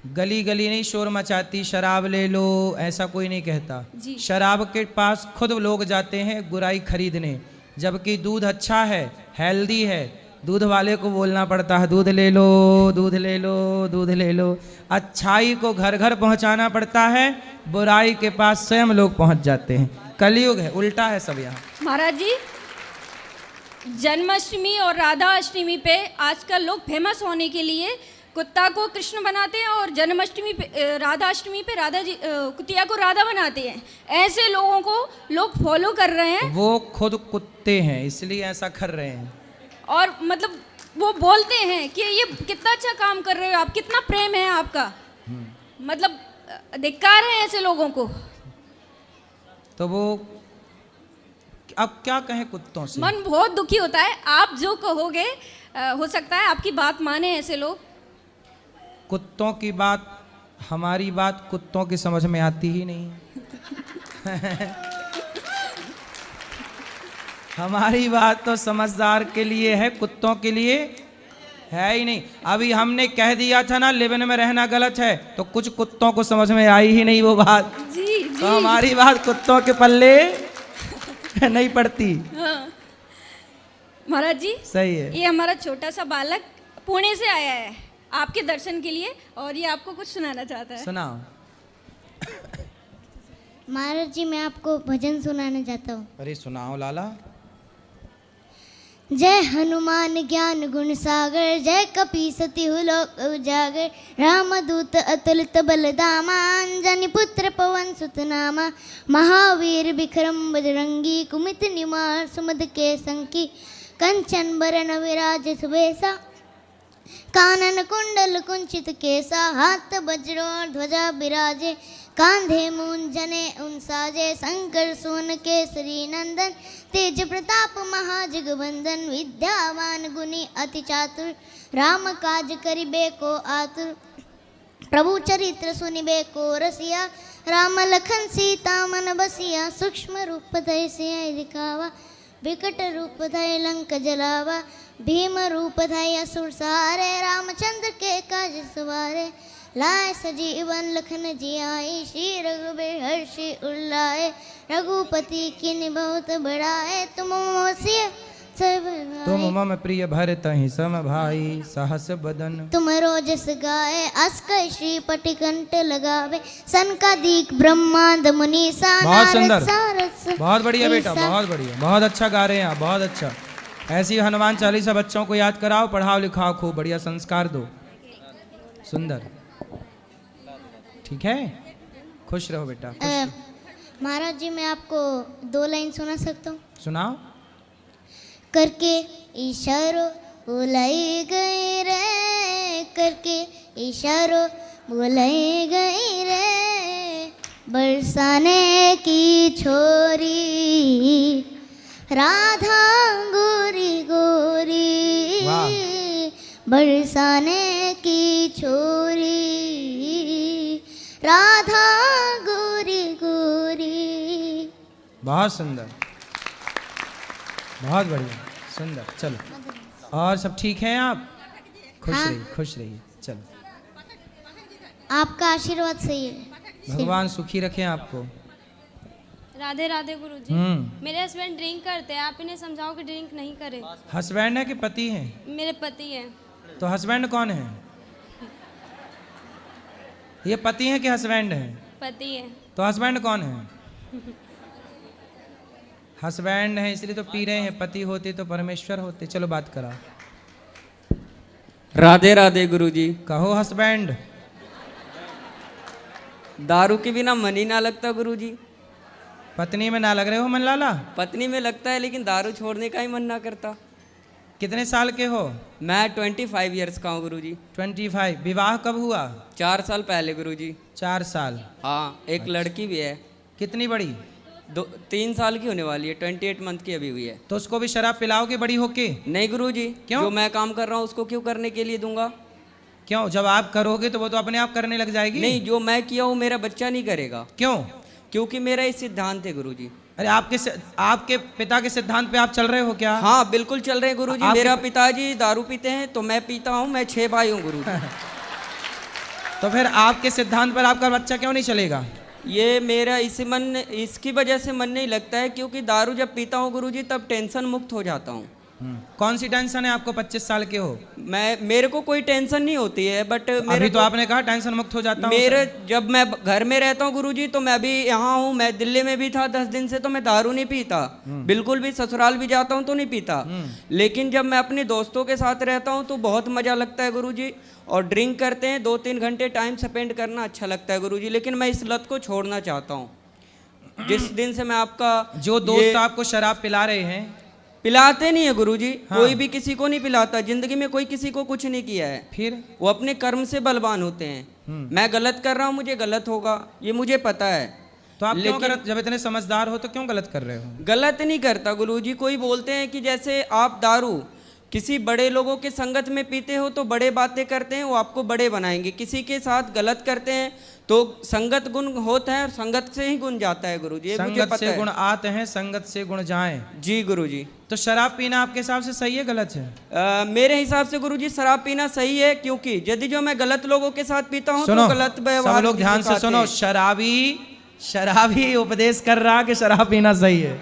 गली गली नहीं शोर मचाती, शराब ले लो ऐसा कोई नहीं कहता। शराब के पास खुद लोग जाते हैं बुराई खरीदने, जबकि दूध अच्छा है, हेल्दी है, दूध वाले को बोलना पड़ता है दूध ले लो, दूध ले लो, दूध ले लो। अच्छाई को घर घर पहुंचाना पड़ता है, बुराई के पास स्वयं लोग पहुंच जाते हैं। कलयुग है, उल्टा है सब यहाँ। महाराज जी जन्माष्टमी और राधा अष्टमी पे आजकल लोग फेमस होने के लिए कुत्ता को कृष्ण बनाते हैं और जन्माष्टमी पे राधा अष्टमी पे राधा जी कुतिया को राधा बनाते हैं। ऐसे लोगों को लोग फॉलो कर रहे हैं। वो खुद कुत्ते हैं इसलिए ऐसा कर रहे हैं, और मतलब वो बोलते हैं कि ये कितना अच्छा काम कर रहे हो आप, कितना प्रेम है आपका। मतलब धिक्कार है ऐसे लोगों को। तो वो अब क्या कहें कुत्तों से। मन बहुत दुखी होता है। आप जो कहोगे हो सकता है आपकी बात माने ऐसे लोग। कुत्तों की बात, हमारी बात कुत्तों की समझ में आती ही नहीं। हमारी बात तो समझदार के लिए है, कुत्तों के लिए है ही नहीं। अभी हमने कह दिया था ना लिव इन में रहना गलत है, तो कुछ कुत्तों को समझ में आई ही नहीं वो बात। जी, तो हमारी बात कुत्तों के पल्ले नहीं पड़ती। हाँ। महाराज जी सही है। ये हमारा छोटा सा बालक पुणे से आया है आपके दर्शन के लिए, और ये आपको कुछ सुनाना चाहता है। सुनाओ। महाराज जी मैं आपको भजन सुनाना चाहता हूँ। अरे सुनाओ लाला। जय हनुमान ज्ञान गुण सागर, जय कपी सतिहु लोक उजागर, रामदूत अतुलित बलधामा, अंजनी पुत्र पवन सुत नामा, महावीर विक्रम बजरंगी, कुमित निवार सुमद के संकी, कंचन बरन विराज सुबेसा, कानन कुंडल कुंचित केसा, हाथ वज्र और ध्वजा विराजे, कांधे मूंजने उन साजे, शंकर सोन केसरी नंदन, तेज प्रताप महाजगवंदन, विद्यावान गुणी अति चातुर, राम काज करिबे को आतुर, प्रभु चरित्र सुनिबे को रसिया, राम लखन सीता मन बसिया, सूक्ष्म रूप धरि सिय दिखावा, विकट रूप धरि लंक जलावा, भीम रूप धरि असुर सहारे, रामचंद्र के काज सवारे, लाए सजीवन लखन जियाई, श्री रघुबीर हर्षि उल्लाए, रघुपति कीन्ही बहुत बड़ाए, तुम मोसिय तुम मम प्रिय भरत ही सम भाई, सहस बदन तुम रोजस गाए, अस कहि श्रीपति कंठ लगावे, सनकादिक ब्रह्मांड मुनीसा, बहुत सुंदर, सारस बहुत बढ़िया बेटा, बहुत बढ़िया, बहुत अच्छा गा रहे हैं आप, बहुत अच्छा। ऐसी हनुमान चालीसा बच्चों को याद कराओ, पढ़ाओ लिखाओ, खूब बढ़िया संस्कार दो। सुंदर, ठीक है, खुश रहो बेटा। महाराज जी मैं आपको 2 लाइन सुना सकता हूँ? सुनाओ। करके इशारों बुलाई गई रे, करके इशारों बुलाई गई रे, बरसाने की छोरी राधा गोरी गोरी, बरसाने की छोरी राधा गोरी गोरी। बहुत सुंदर, बहुत बढ़िया, सुंदर। चलो, और सब ठीक हैं आप? खुश रहिए, खुश रहिए। चलो, आपका आशीर्वाद सही है, भगवान सुखी रखें आपको। राधे राधे गुरुजी। मेरे हस्बैंड ड्रिंक करते हैं, आप इन्हें समझाओ कि ड्रिंक नहीं करें। हस्बैंड है कि पति हैं? मेरे पति हैं। तो हस्बैंड कौन है? ये पति हैं कि हस्बैंड हैं? पति हैं। तो हस्बैंड कौन है? हस्बैंड है इसलिए तो पी रहे हैं, पति होते तो परमेश्वर होते। चलो बात करा। राधे राधे गुरुजी। कहो हस्बैंड। दारू के बिना मन ही ना लगता गुरुजी। पत्नी में ना लग रहे हो मन लाला? पत्नी में लगता है लेकिन दारू छोड़ने का ही मन ना करता। कितने साल के हो? मैं 25 इयर्स का हूँ गुरुजी। 25। विवाह कब हुआ? 4 साल पहले गुरुजी। 4 साल? हाँ, एक लड़की भी है। कितनी बड़ी? 3 साल की होने वाली है, 28 मंथ की अभी हुई है। तो उसको भी शराब पिलाओगे बड़ी होके? नहीं गुरुजी। क्यों? जो मैं काम कर रहा हूँ उसको क्यों करने के लिए दूंगा? क्यों? जब आप करोगे तो वो तो अपने आप करने लग जाएगी। नहीं, जो मैं किया हूँ मेरा बच्चा नहीं करेगा। क्यों? क्योंकि मेरा ये सिद्धांत है गुरुजी। अरे आपके पिता के सिद्धांत पे आप चल रहे हो क्या? हाँ बिल्कुल चल रहे हैं गुरुजी। मेरा पिताजी दारू पीते हैं तो मैं पीता हूँ, मैं 6 भाई हूँ गुरुजी। तो फिर आपके सिद्धांत पर आपका बच्चा क्यों नहीं चलेगा? ये मेरा इसकी वजह से मन नहीं लगता है, क्योंकि दारू जब पीता हूँ गुरुजी तब टेंशन मुक्त हो जाता हूँ। कौन सी टेंशन है आपको? 25 साल के हो। मेरे को कोई टेंशन नहीं होती है, बट अभी तो आपने कहा टेंशन मुक्त हो जाता हूँ। जब मैं घर में रहता हूँ गुरुजी तो मैं अभी यहाँ हूँ, मैं दिल्ली में भी था 10 दिन से, तो मैं दारू नहीं पीता बिल्कुल भी। ससुराल भी जाता हूँ तो नहीं पीता। लेकिन जब मैं अपने दोस्तों के साथ रहता हूँ तो बहुत मजा लगता है गुरुजी। और ड्रिंक करते हैं 2-3 घंटे टाइम स्पेंड करना अच्छा लगता है गुरुजी। लेकिन मैं इस लत को छोड़ना चाहता हूँ। जिस दिन से मैं आपका जो दोस्त आपको शराब पिला रहे हैं, पिलाते नहीं है गुरुजी। हाँ। कोई भी किसी को नहीं पिलाता, जिंदगी में कोई किसी को कुछ नहीं किया है। फिर वो अपने कर्म से बलवान होते हैं। मैं गलत कर रहा हूँ, मुझे गलत होगा, ये मुझे पता है। तो आप क्यों गलत? जब इतने समझदार हो तो क्यों गलत कर रहे हो? गलत नहीं करता गुरुजी। कोई बोलते हैं कि जैसे आप दारू किसी बड़े लोगों के संगत में पीते हो तो बड़े बातें करते हैं, वो आपको बड़े बनाएंगे। किसी के साथ गलत करते हैं तो संगत गुण होता है और संगत से ही गुण जाता है गुरुजी। संगत से गुण आते हैं, संगत से गुण जाएं। जी गुरुजी। तो शराब पीना आपके हिसाब से सही है गलत है? मेरे हिसाब से गुरुजी शराब पीना सही है, क्योंकि यदि जो मैं गलत लोगों के साथ पीता हूँ तो गलत व्यवहार। सब लोग ध्यान से सुनो। शराबी उपदेश कर रहा कि शराब पीना सही है।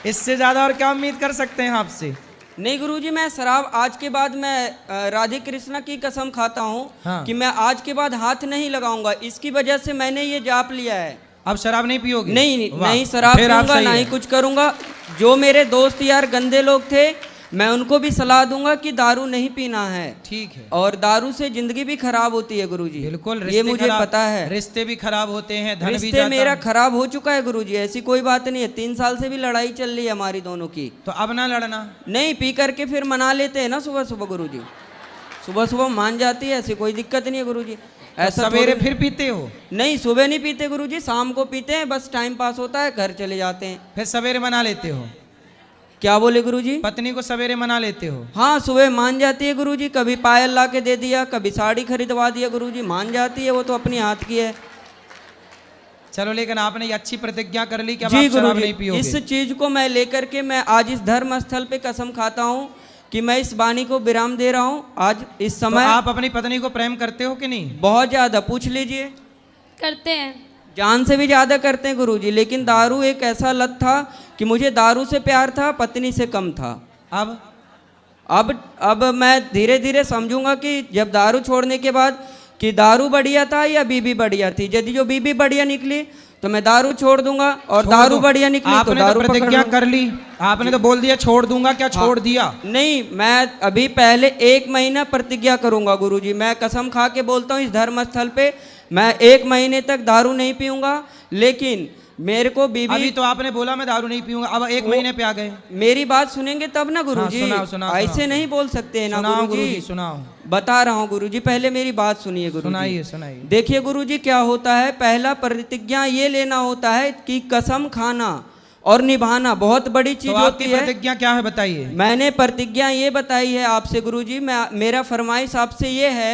इससे ज्यादा और क्या उम्मीद कर सकते हैं आपसे? नहीं गुरुजी, मैं शराब आज के बाद मैं राधे कृष्णा की कसम खाता हूँ। हाँ। कि मैं आज के बाद हाथ नहीं लगाऊंगा। इसकी वजह से मैंने ये जाप लिया है। अब शराब नहीं पियोगे? नहीं शराब पीऊंगा, ना ही कुछ करूंगा। जो मेरे दोस्त यार गंदे लोग थे मैं उनको भी सलाह दूंगा कि दारू नहीं पीना है। ठीक है। और दारू से जिंदगी भी खराब होती है गुरुजी। बिल्कुल, ये मुझे पता है। रिश्ते भी खराब होते हैं, धन भी जाता है। रिश्ते मेरा खराब हो चुका है गुरुजी, ऐसी कोई बात नहीं है। 3 साल से भी लड़ाई चल रही है हमारी दोनों की। तो अब ना लड़ना। नहीं, पी करके फिर मना लेते हैं ना सुबह सुबह गुरुजी। सुबह सुबह मान जाती है, ऐसी कोई दिक्कत नहीं है गुरुजी। ऐसा सवेरे थोड़ी- फिर पीते हो? नहीं, सुबह नहीं पीते गुरुजी, शाम को पीते हैं, बस टाइम पास होता है, घर चले जाते हैं। फिर सवेरे मना लेते हो? क्या बोले गुरुजी? पत्नी को सवेरे मना लेते हो? हाँ, सुबह मान जाती है गुरुजी, कभी पायल ला के दे दिया, कभी साड़ी खरीदवा दिया गुरुजी, मान जाती है, वो तो अपनी हाथ की है। चलो, लेकिन आपने ये अच्छी प्रतिज्ञा कर ली कि अब जी आप शराब नहीं गुरुजी, पियोगे। इस चीज को मैं लेकर के मैं आज इस धर्म स्थल पे कसम खाता हूँ कि मैं इस वाणी को विराम दे रहा हूँ आज इस तो समय। आप अपनी पत्नी को प्रेम करते हो कि नहीं? बहुत ज्यादा, पूछ लीजिए। करते हैं। जान से भी ज्यादा करते हैं गुरुजी, लेकिन दारू एक ऐसा लत था कि मुझे दारू से प्यार था, पत्नी से कम था। अब मैं धीरे धीरे समझूंगा कि जब दारू छोड़ने के बाद कि दारू बढ़िया था या बीबी बढ़िया थी। यदि जो बीबी बढ़िया निकली तो मैं दारू छोड़ दूंगा, और दारू बढ़िया निकली तो दारू पकड़ प्रतिज्ञा लूंगा। कर ली, आपने तो बोल दिया छोड़ दूंगा, क्या छोड़ दिया? नहीं, मैं अभी पहले 1 महीना प्रतिज्ञा करूंगा गुरुजी, मैं कसम खा के बोलता हूँ इस धर्म स्थल पे मैं 1 महीने तक दारू नहीं पीऊंगा। लेकिन मेरे को बीबी, अभी तो आपने बोला मैं दारू नहीं पीऊंगा, अब 1 महीने पे आ गए। मेरी बात सुनेंगे तब ना गुरुजी। हाँ, सुनाओ, सुनाओ, ऐसे सुनाओ। नहीं बोल सकते हैं ना सुनाओ गुरुजी। गुरुजी, सुनाओ। बता रहा हूँ गुरुजी, पहले मेरी बात सुनिए गुरुजी। सुनाइए, सुनाइए। देखिए गुरुजी, क्या होता है, पहला प्रतिज्ञा ये लेना होता है कि कसम खाना और निभाना बहुत बड़ी चीज तो होती आपकी है। प्रतिज्ञा क्या है बताइए? मैंने प्रतिज्ञा ये बताई है आपसे गुरुजी, मेरा फरमाइश आपसे ये है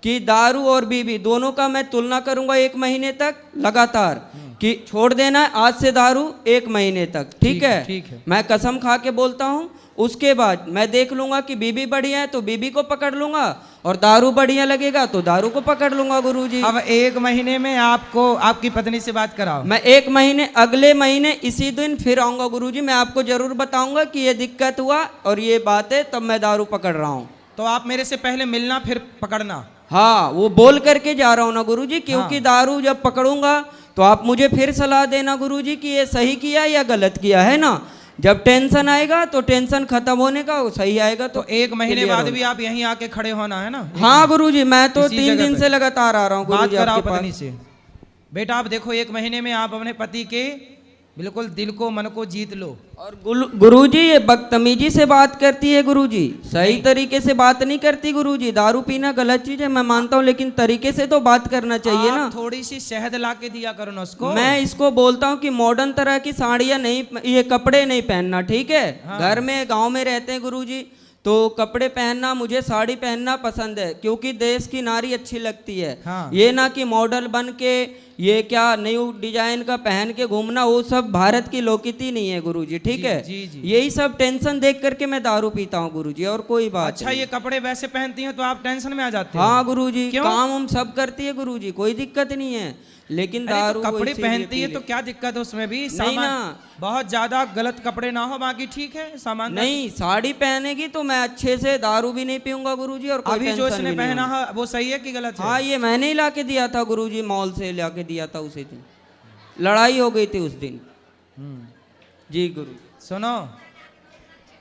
कि दारू और बीबी दोनों का मैं तुलना करूंगा 1 महीने तक लगातार, कि छोड़ देना है आज से दारू 1 महीने तक, ठीक है? ठीक है। मैं कसम खा के बोलता हूँ। उसके बाद मैं देख लूंगा कि बीबी बढ़िया है तो बीबी को पकड़ लूंगा, और दारू बढ़िया लगेगा तो दारू को पकड़ लूंगा गुरुजी। अब 1 महीने में आपको आपकी पत्नी से बात कराओ। मैं 1 महीने, अगले महीने इसी दिन फिर आऊंगा गुरुजी, मैं आपको जरूर बताऊंगा कि ये दिक्कत हुआ और ये बात है, तब मैं दारू पकड़ रहा हूँ। तो आप मेरे से पहले मिलना फिर पकड़ना। हाँ, वो बोल करके जा रहा हूँ ना गुरुजी, क्योंकि हाँ। दारू जब पकड़ूंगा तो आप मुझे फिर सलाह देना गुरुजी कि ये सही किया या गलत किया, है ना? जब टेंशन आएगा तो टेंशन खत्म होने का, सही आएगा तो 1 महीने clear बाद होगा। भी आप यहीं आके खड़े होना है ना? हाँ गुरुजी, मैं तो इसी 3 जगह दिन पे। से लगातार आ रहा हूँ बात गुरुजी कराओ आपके पास। पत्नी से। बेटा आप देखो, 1 महीने में आप अपने पति के बिल्कुल दिल को, मन को जीत लो। और गुरुजी ये बदतमीजी से बात करती है गुरुजी, सही तरीके से बात नहीं करती गुरुजी। दारू पीना गलत चीज है, मैं मानता हूँ, लेकिन तरीके से तो बात करना चाहिए ना। थोड़ी सी शहद ला के दिया करो ना उसको। मैं इसको बोलता हूँ कि मॉडर्न तरह की साड़ियाँ नहीं, ये कपड़े नहीं पहनना, ठीक है? हाँ। घर में, गांव में रहते हैं गुरुजी, तो कपड़े पहनना, मुझे साड़ी पहनना पसंद है, क्योंकि देश की नारी अच्छी लगती है। हाँ। ये ना कि मॉडल बन के ये क्या न्यू डिजाइन का पहन के घूमना, वो सब भारत की लोकनीति नहीं है गुरुजी, ठीक है? जी, जी। यही सब टेंशन देख करके मैं दारू पीता हूँ गुरुजी, और कोई बात अच्छा, नहीं। ये कपड़े वैसे पहनती हैं तो आप टेंशन में आ जाते हो? हाँ गुरुजी, क्यों? काम हम सब करती है गुरुजी, कोई दिक्कत नहीं है, लेकिन अरे दारू तो कपड़े इसीलिए पहनती है पी तो ले। क्या दिक्कत है उसमें भी? नहीं सामान ना। बहुत ज्यादा गलत कपड़े ना हो, बाकी ठीक है सामान। नहीं, साड़ी पहनेगी तो मैं अच्छे से दारू भी नहीं पीऊंगा गुरुजी, और कोई अभी जो टेंशन इसने भी नहीं पहना होगी। है वो सही है कि गलत है? हाँ, ये मैंने ही ला के दिया था गुरुजी, मॉल से ला के दिया था उसी दिन, लड़ाई हो गई थी उस दिन। जी गुरु। सुनो,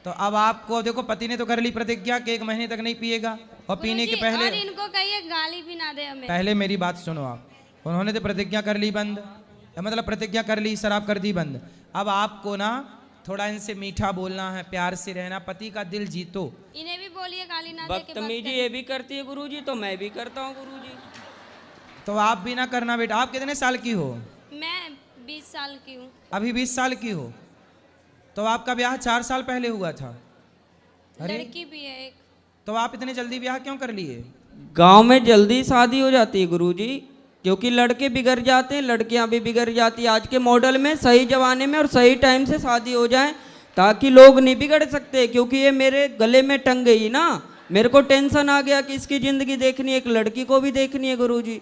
तो अब आपको देखो, पति ने तो कर ली प्रतिज्ञा कि 1 महीने तक नहीं पिएगा, और पीने के पहले, और इनको कहिए गाली भी ना दे हमें। पहले मेरी बात सुनो आप। उन्होंने तो प्रतिज्ञा कर ली बंद, मतलब प्रतिज्ञा कर ली, शराब कर दी बंद। अब आपको ना थोड़ा इनसे मीठा बोलना है, प्यार से रहना, पति का दिल जीतो। इन्हें भी बोलिए गाली ना दे के बदतमीजी ये भी करती है गुरुजी, तो मैं भी करता हूँ गुरुजी। तो आप भी ना करना बेटा। आप कितने साल की हो? मैं 20 साल की हूँ। अभी 20 साल की हो? तो आपका ब्याह 4 साल पहले हुआ था। अरे लड़की भी है एक। तो आप इतने जल्दी ब्याह क्यों कर लिए? गांव में जल्दी शादी हो जाती है गुरुजी, क्योंकि लड़के बिगड़ जाते हैं, लड़कियां भी बिगड़ जाती है। आज के मॉडल में सही जमाने में और सही टाइम से शादी हो जाए, ताकि लोग नहीं बिगड़ सकते। क्योंकि ये मेरे गले में टंग गई ना, मेरे को टेंशन आ गया कि इसकी जिंदगी देखनी है, एक लड़की को भी देखनी है गुरुजी।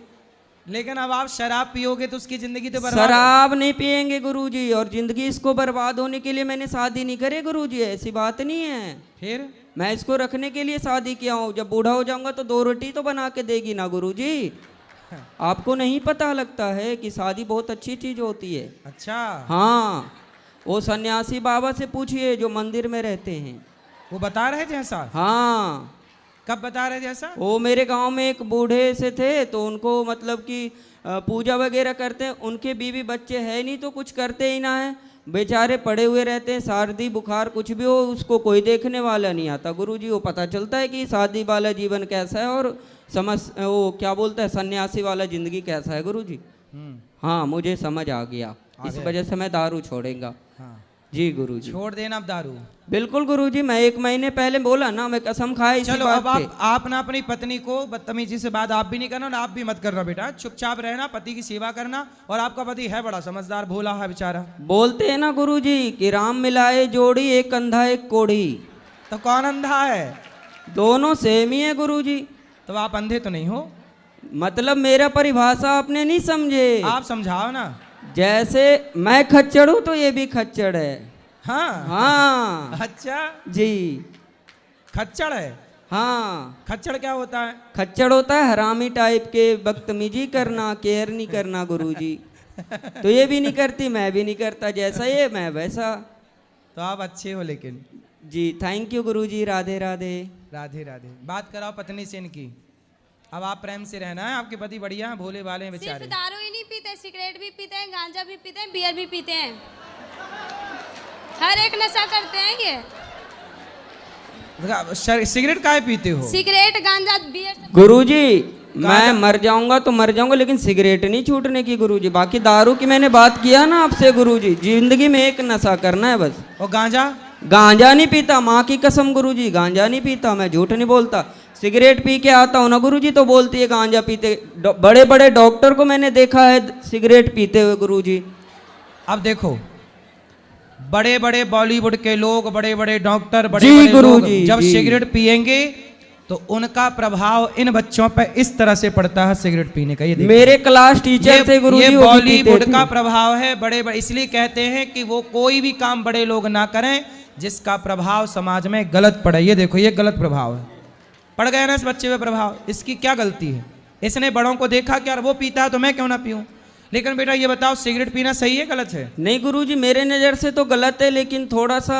लेकिन अब आप शराब पियोगे तो उसकी जिंदगी तो बर्बाद। शराब नहीं पियेंगे गुरुजी, और जिंदगी इसको बर्बाद होने के लिए मैंने शादी नहीं करी गुरुजी, ऐसी बात नहीं है। फिर मैं इसको रखने के लिए शादी किया हूँ। जब बूढ़ा हो जाऊंगा तो 2 रोटी तो बना के देगी ना गुरुजी। आपको नहीं पता लगता है कि शादी बहुत अच्छी चीज होती है। अच्छा। हाँ, वो सन्यासी बाबा से पूछिए जो मंदिर में रहते हैं, वो बता रहे थे ऐसा? हाँ। कब बता रहे थे ऐसा? वो मेरे गांव में एक बूढ़े से थे, तो उनको मतलब कि पूजा वगैरह करते हैं, उनके बीवी बच्चे है नहीं तो कुछ करते ही ना है। बेचारे पड़े हुए रहते हैं, सर्दी बुखार कुछ भी हो उसको कोई देखने वाला नहीं आता गुरुजी। वो पता चलता है कि शादी वाला जीवन कैसा है और वो क्या बोलता है सन्यासी वाला जिंदगी कैसा है गुरुजी। हाँ मुझे समझ आ गया, इस वजह से मैं दारू छोड़ेगा। हाँ। जी गुरुजी छोड़ देना अब दारू। बिल्कुल गुरुजी, मैं 1 महीने पहले बोला ना, मैं कसम खाई इसी चलो बात अब पे। आप ना अपनी पत्नी को बदतमीजी से बात आप भी नहीं करना और आप भी मत करना बेटा, चुपचाप रहना, पति की सेवा करना। और आपका पति है बड़ा समझदार, भोला है बेचारा। बोलते हैं ना गुरुजी कि राम मिलाए जोड़ी, एक अंधा एक कोढ़ी। तो कौन अंधा है? दोनों सेम ही है गुरुजी। तो आप अंधे तो नहीं हो? मतलब मेरा परिभाषा आपने नहीं समझे। आप समझाओ ना। जैसे मैं खच्चड़ हूँ तो ये भी खच्चड़ है। हाँ हाँ अच्छा जी, खच्चड़ है। हाँ खच्चड़ क्या होता है? खच्चड़ होता है हरामी टाइप के, बदतमीजी करना, केयर नहीं करना गुरुजी। तो ये भी नहीं करती, मैं भी नहीं करता, जैसा ये मैं वैसा। तो आप अच्छे हो लेकिन। जी थैंक यू गुरुजी, राधे राधे। राधे राधे। बात कराओ पत्नी से इनकी। अब आप प्रेम से रहना है, आपके पति बढ़िया हैं, भोले भाले हैं बेचारे। सिर्फ दारू ही नहीं पीते, सिगरेट भी पीते हैं, गांजा भी पीते हैं, बियर भी पीते हैं, हर एक नशा करते हैं ये। सिगरेट काहे पीते हो? सिगरेट गांजा बियर। गुरुजी मैं मर जाऊंगा तो मर जाऊंगा, लेकिन सिगरेट नहीं छूटने की गुरुजी। बाकी दारू की मैंने बात किया ना आपसे गुरुजी, जिंदगी में एक नशा करना है बस। और गांजा? गांजा नहीं पीता, माँ की कसम गुरुजी, गांजा नहीं पीता, मैं झूठ नहीं बोलता। सिगरेट पी के आता हूँ ना गुरुजी तो बोलती है गांजा पीते। बड़े बड़े डॉक्टर को मैंने देखा है सिगरेट पीते हुए गुरुजी। अब देखो बड़े बड़े बॉलीवुड के लोग, बड़े बड़े डॉक्टर, बड़े जी बड़े गुरुजी, लोग जब जी। सिगरेट पिएंगे तो उनका प्रभाव इन बच्चों पे इस तरह से पड़ता है सिगरेट पीने का। ये देखो, मेरे क्लास टीचर थे गुरुजी, ये वो भी बॉलीवुड पीते का थे। प्रभाव है। बड़े बड़े इसलिए कहते हैं कि वो कोई भी काम बड़े लोग ना करें जिसका प्रभाव समाज में गलत पड़े। ये देखो ये गलत प्रभाव है, पड़ गया ना इस बच्चे पे प्रभाव। इसकी क्या गलती है? इसने बड़ों को देखा कि यार वो पीता है तो मैं क्यों ना पीऊं। लेकिन बेटा ये बताओ सिगरेट पीना सही है गलत है? नहीं गुरुजी मेरे नज़र से तो गलत है, लेकिन थोड़ा सा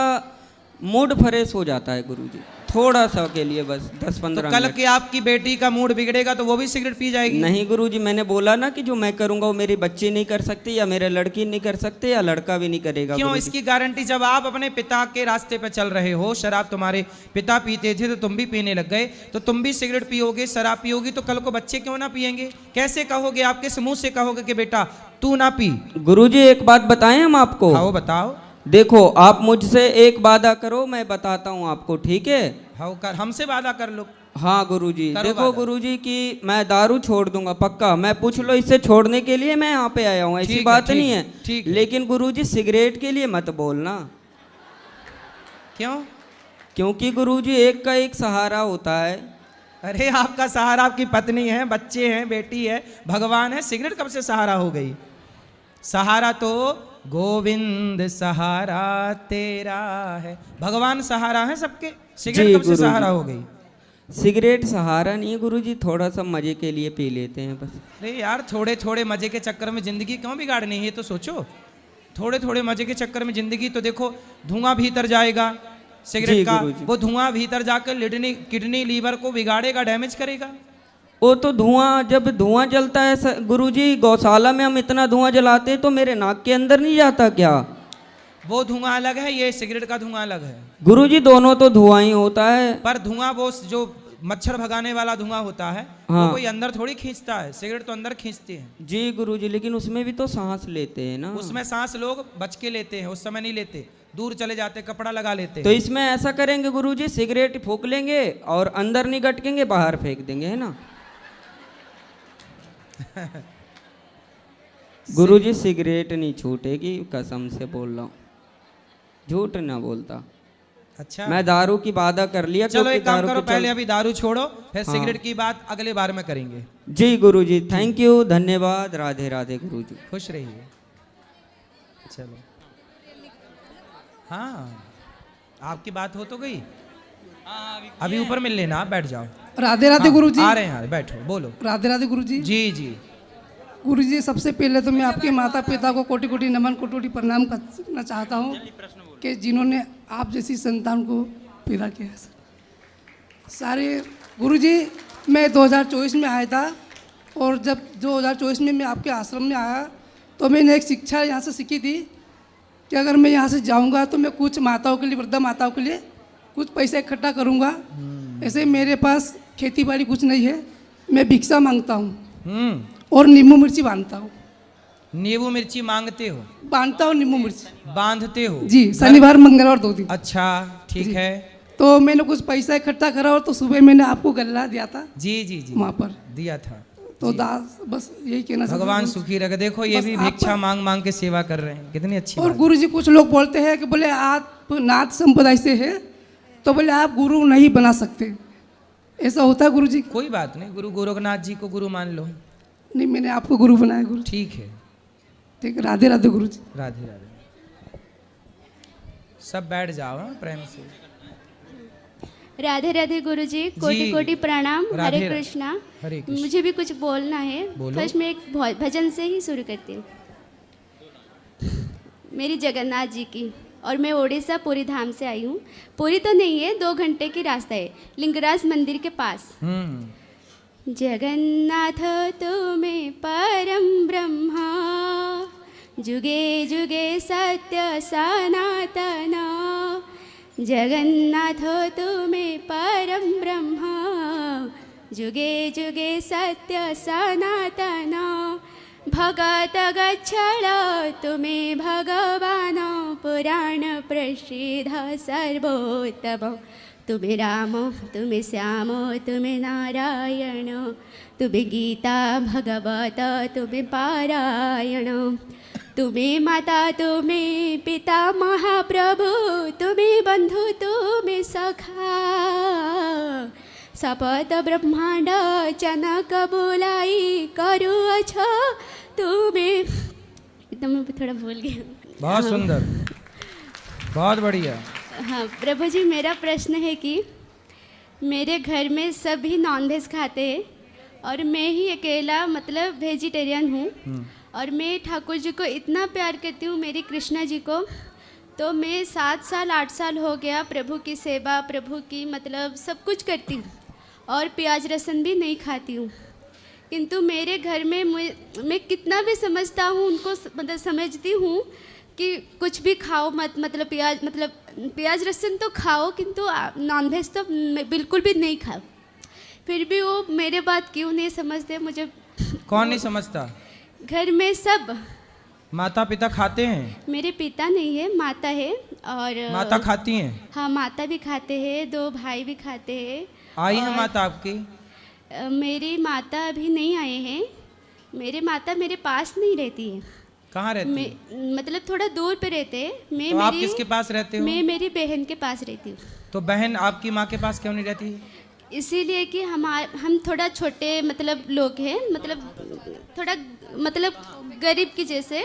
मूड फ्रेश हो जाता है गुरुजी, थोड़ा सा के लिए बस 10-15 तो कल मिनट। की आपकी बेटी का मूड बिगड़ेगा तो वो भी सिगरेट पी जाएगी? नहीं गुरुजी, मैंने बोला ना कि जो मैं करूंगा वो मेरी बच्ची नहीं कर सकती, या मेरे लड़की नहीं कर सकते, या लड़का भी नहीं करेगा। क्यों? गुरुजी। इसकी गारंटी जब आप अपने पिता के रास्ते पे चल रहे हो, शराब तुम्हारे पिता पीते थे तो तुम भी पीने लग गए, तो तुम भी सिगरेट पियोगे, शराब पियोगी, तो कल को बच्चे क्यों ना पियेंगे? कैसे कहोगे? आप किस मुंह से कहोगे कि बेटा तू ना पी? गुरुजी एक बात बताएं हम आपको। हाँ बताओ। देखो आप मुझसे एक वादा करो, मैं बताता हूँ आपको, ठीक है? हाँ कर, हमसे वादा कर लो। हाँ गुरुजी, करो देखो वादा। गुरुजी कि मैं दारू छोड़ दूंगा पक्का। मैं पूछ लो इससे छोड़ने के लिए मैं यहाँ पे आया हूँ, ऐसी ठीक है, बात ठीक नहीं है, है। ठीक है। लेकिन गुरुजी सिगरेट के लिए मत बोलना। क्यों? क्योंकि गुरुजी एक का एक सहारा होता है। अरे आपका सहारा आपकी पत्नी है, बच्चे हैं, बेटी है, भगवान है। सिगरेट कब से सहारा हो गई? सहारा तो गोविंद सहारा तेरा है, भगवान सहारा है सबके। सिगरेट कब से गुरुजी। सहारा हो गई? सिगरेट सहारा नहीं है गुरुजी, थोड़ा सा मजे के लिए पी लेते हैं बस। अरे यार थोड़े थोड़े मजे के चक्कर में जिंदगी क्यों बिगाड़नी है? ये तो सोचो, थोड़े थोड़े मजे के चक्कर में जिंदगी तो देखो, धुआं भीतर जाएगा सिगरेट का, गुरुजी। वो धुआं भीतर जाकर किडनी लीवर को बिगाड़ेगा, डैमेज करेगा। वो तो धुआं, जब धुआं जलता है गुरुजी, गौशाला में हम इतना धुआं जलाते हैं तो मेरे नाक के अंदर नहीं जाता क्या? वो धुआं अलग है, ये सिगरेट का धुआं अलग है। गुरुजी दोनों तो धुआं ही होता है। पर धुआं वो जो मच्छर भगाने वाला धुआं होता है, हाँ। वो कोई अंदर थोड़ी खींचता है, सिगरेट तो अंदर खींचती है। जी गुरुजी, लेकिन उसमें भी तो सांस लेते हैं ना। उसमें सांस लोग बच के लेते हैं, उस समय नहीं लेते, दूर चले जाते, कपड़ा लगा लेते तो इसमें ऐसा करेंगे गुरुजी, सिगरेट फूंक लेंगे और अंदर नहीं गटकेंगे, बाहर फेंक देंगे, है ना? गुरुजी सिगरेट नहीं छूटेगी, कसम से बोल रहा हूँ, झूठ ना बोलता। अच्छा मैं दारू की वादा कर लिया। चलो क्योंकि एक काम दारू करो, के पहले चल- अभी दारू छोड़ो, फिर हाँ। सिगरेट की बात अगले बार में करेंगे। जी गुरुजी, थैंक यू, धन्यवाद, राधे राधे गुरुजी। खुश रहिए। चलो हाँ आपकी बात हो तो गई, अभी ऊपर मिल लेना, आप बैठ जाओ। राधे राधे हाँ, गुरुजी। आ रहे हैं, बैठो, बोलो। राधे राधे गुरुजी। जी जी गुरुजी, सबसे पहले तो मैं आपके माता पिता को कोटि कोटि नमन, कोटि प्रणाम करना चाहता हूँ कि जिन्होंने आप जैसी संतान को पैदा किया है। सारे गुरुजी, मैं 2024 में आया था, और जब 2024 में मैं आपके आश्रम में आया तो मैंने एक शिक्षा यहाँ से सीखी थी कि अगर मैं यहाँ से जाऊँगा तो मैं कुछ माताओं के लिए, वृद्धा माताओं के लिए कुछ पैसा इकट्ठा करूँगा। ऐसे मेरे पास खेती बाड़ी कुछ नहीं है, मैं भिक्षा मांगता हूँ और नींबू मिर्ची बांधता हूँ। नींबू मिर्ची मांगते हो? बांधता हूँ, नींबू मिर्ची बांधते हो जी, शनिवार मंगलवार 2 दिन। अच्छा ठीक है। तो मैंने कुछ पैसा इकट्ठा करा और तो सुबह मैंने आपको गल्ला दिया था। जी जी जी, वहाँ पर दिया था। तो दास बस यही कहना चाहता हूँ। भगवान सुखी रखे। देखो ये भी भिक्षा मांग मांग के सेवा कर रहे हैं, कितनी अच्छी और बात। गुरुजी कुछ लोग बोलते हैं कि बोले आप नाथ संप्रदाय से है तो बोले आप गुरु नहीं बना सकते, ऐसा होता है गुरुजी? कोई बात नहीं, गुरु गोरखनाथ जी को गुरु मान लो। नहीं, मैंने आपको गुरु बनाया गुरु। ठीक है, ठीक है। राधे राधे गुरुजी। राधे राधे। सब बैठ जाओ प्रेम से। राधे राधे गुरुजी, कोटि कोटि प्रणाम। हरे कृष्णा। हरे कृष्णा। मुझे भी कुछ बोलना है। बोलो। फर्स्ट मैं एक भजन से ही शुरू करती हूँ। मेरी जगन्नाथ जी की, और मैं ओडिशा पुरी धाम से आई हूँ। पुरी तो नहीं है, 2 घंटे की रास्ता है, लिंगराज मंदिर के पास। जगन्नाथ तुम्हें परम ब्रह्मा, जुगे जुगे सत्य सनातन। जगन्नाथ तुम्हें परम ब्रह्मा, जुगे जुगे सत्य सनातन। भगत गच्छल तुम्हें भगवान, पुराण प्रसिद्ध सर्वोत्तम। तुम्हें राम तुम्हें श्याम तुम्हें नारायण, तुम्हें गीता भगवत तुम्हें पारायण। तुम्हें माता तुम्हें पिता महाप्रभु, तुम्हें बंधु तुम्हें सखा। सपत ब्रह्मांड चनक बोलाई, करू अच्छा तुम्हें। एकदम थोड़ा भूल गया। बहुत सुंदर, बहुत बढ़िया। हाँ प्रभु जी, मेरा प्रश्न है कि मेरे घर में सभी नॉनवेज खाते हैं और मैं ही अकेला मतलब वेजिटेरियन हूँ। और मैं ठाकुर जी को इतना प्यार करती हूँ, मेरी कृष्णा जी को। तो मैं 7 साल 8 साल हो गया प्रभु की सेवा, प्रभु की मतलब सब कुछ करती हूँ और प्याज लहसुन भी नहीं खाती हूँ। किंतु मेरे घर में मैं कितना भी समझता हूँ, उनको मतलब समझती हूँ कि कुछ भी खाओ मत, मतलब प्याज लहसुन तो खाओ किंतु नॉनवेज तो बिल्कुल भी नहीं खाओ। फिर भी वो मेरे बात क्यों नहीं समझते मुझे। कौन नहीं समझता? घर में सब। माता पिता खाते हैं? मेरे पिता नहीं है, माता है। और माता खाती हैं? हाँ माता भी खाते हैं, 2 भाई भी खाते हैं। आई है माता आपकी? मेरी माता अभी नहीं आए हैं। मेरे माता मेरे पास नहीं रहती है। कहाँ रहती है? मतलब थोड़ा दूर पे रहते हैं। तो आप किसके पास रहते हो? मैं मेरी बहन के पास रहती हूँ। तो बहन आपकी माँ के पास क्यों नहीं रहती? इसीलिए कि हम थोड़ा छोटे मतलब लोग हैं, मतलब थोड़ा मतलब गरीब की जैसे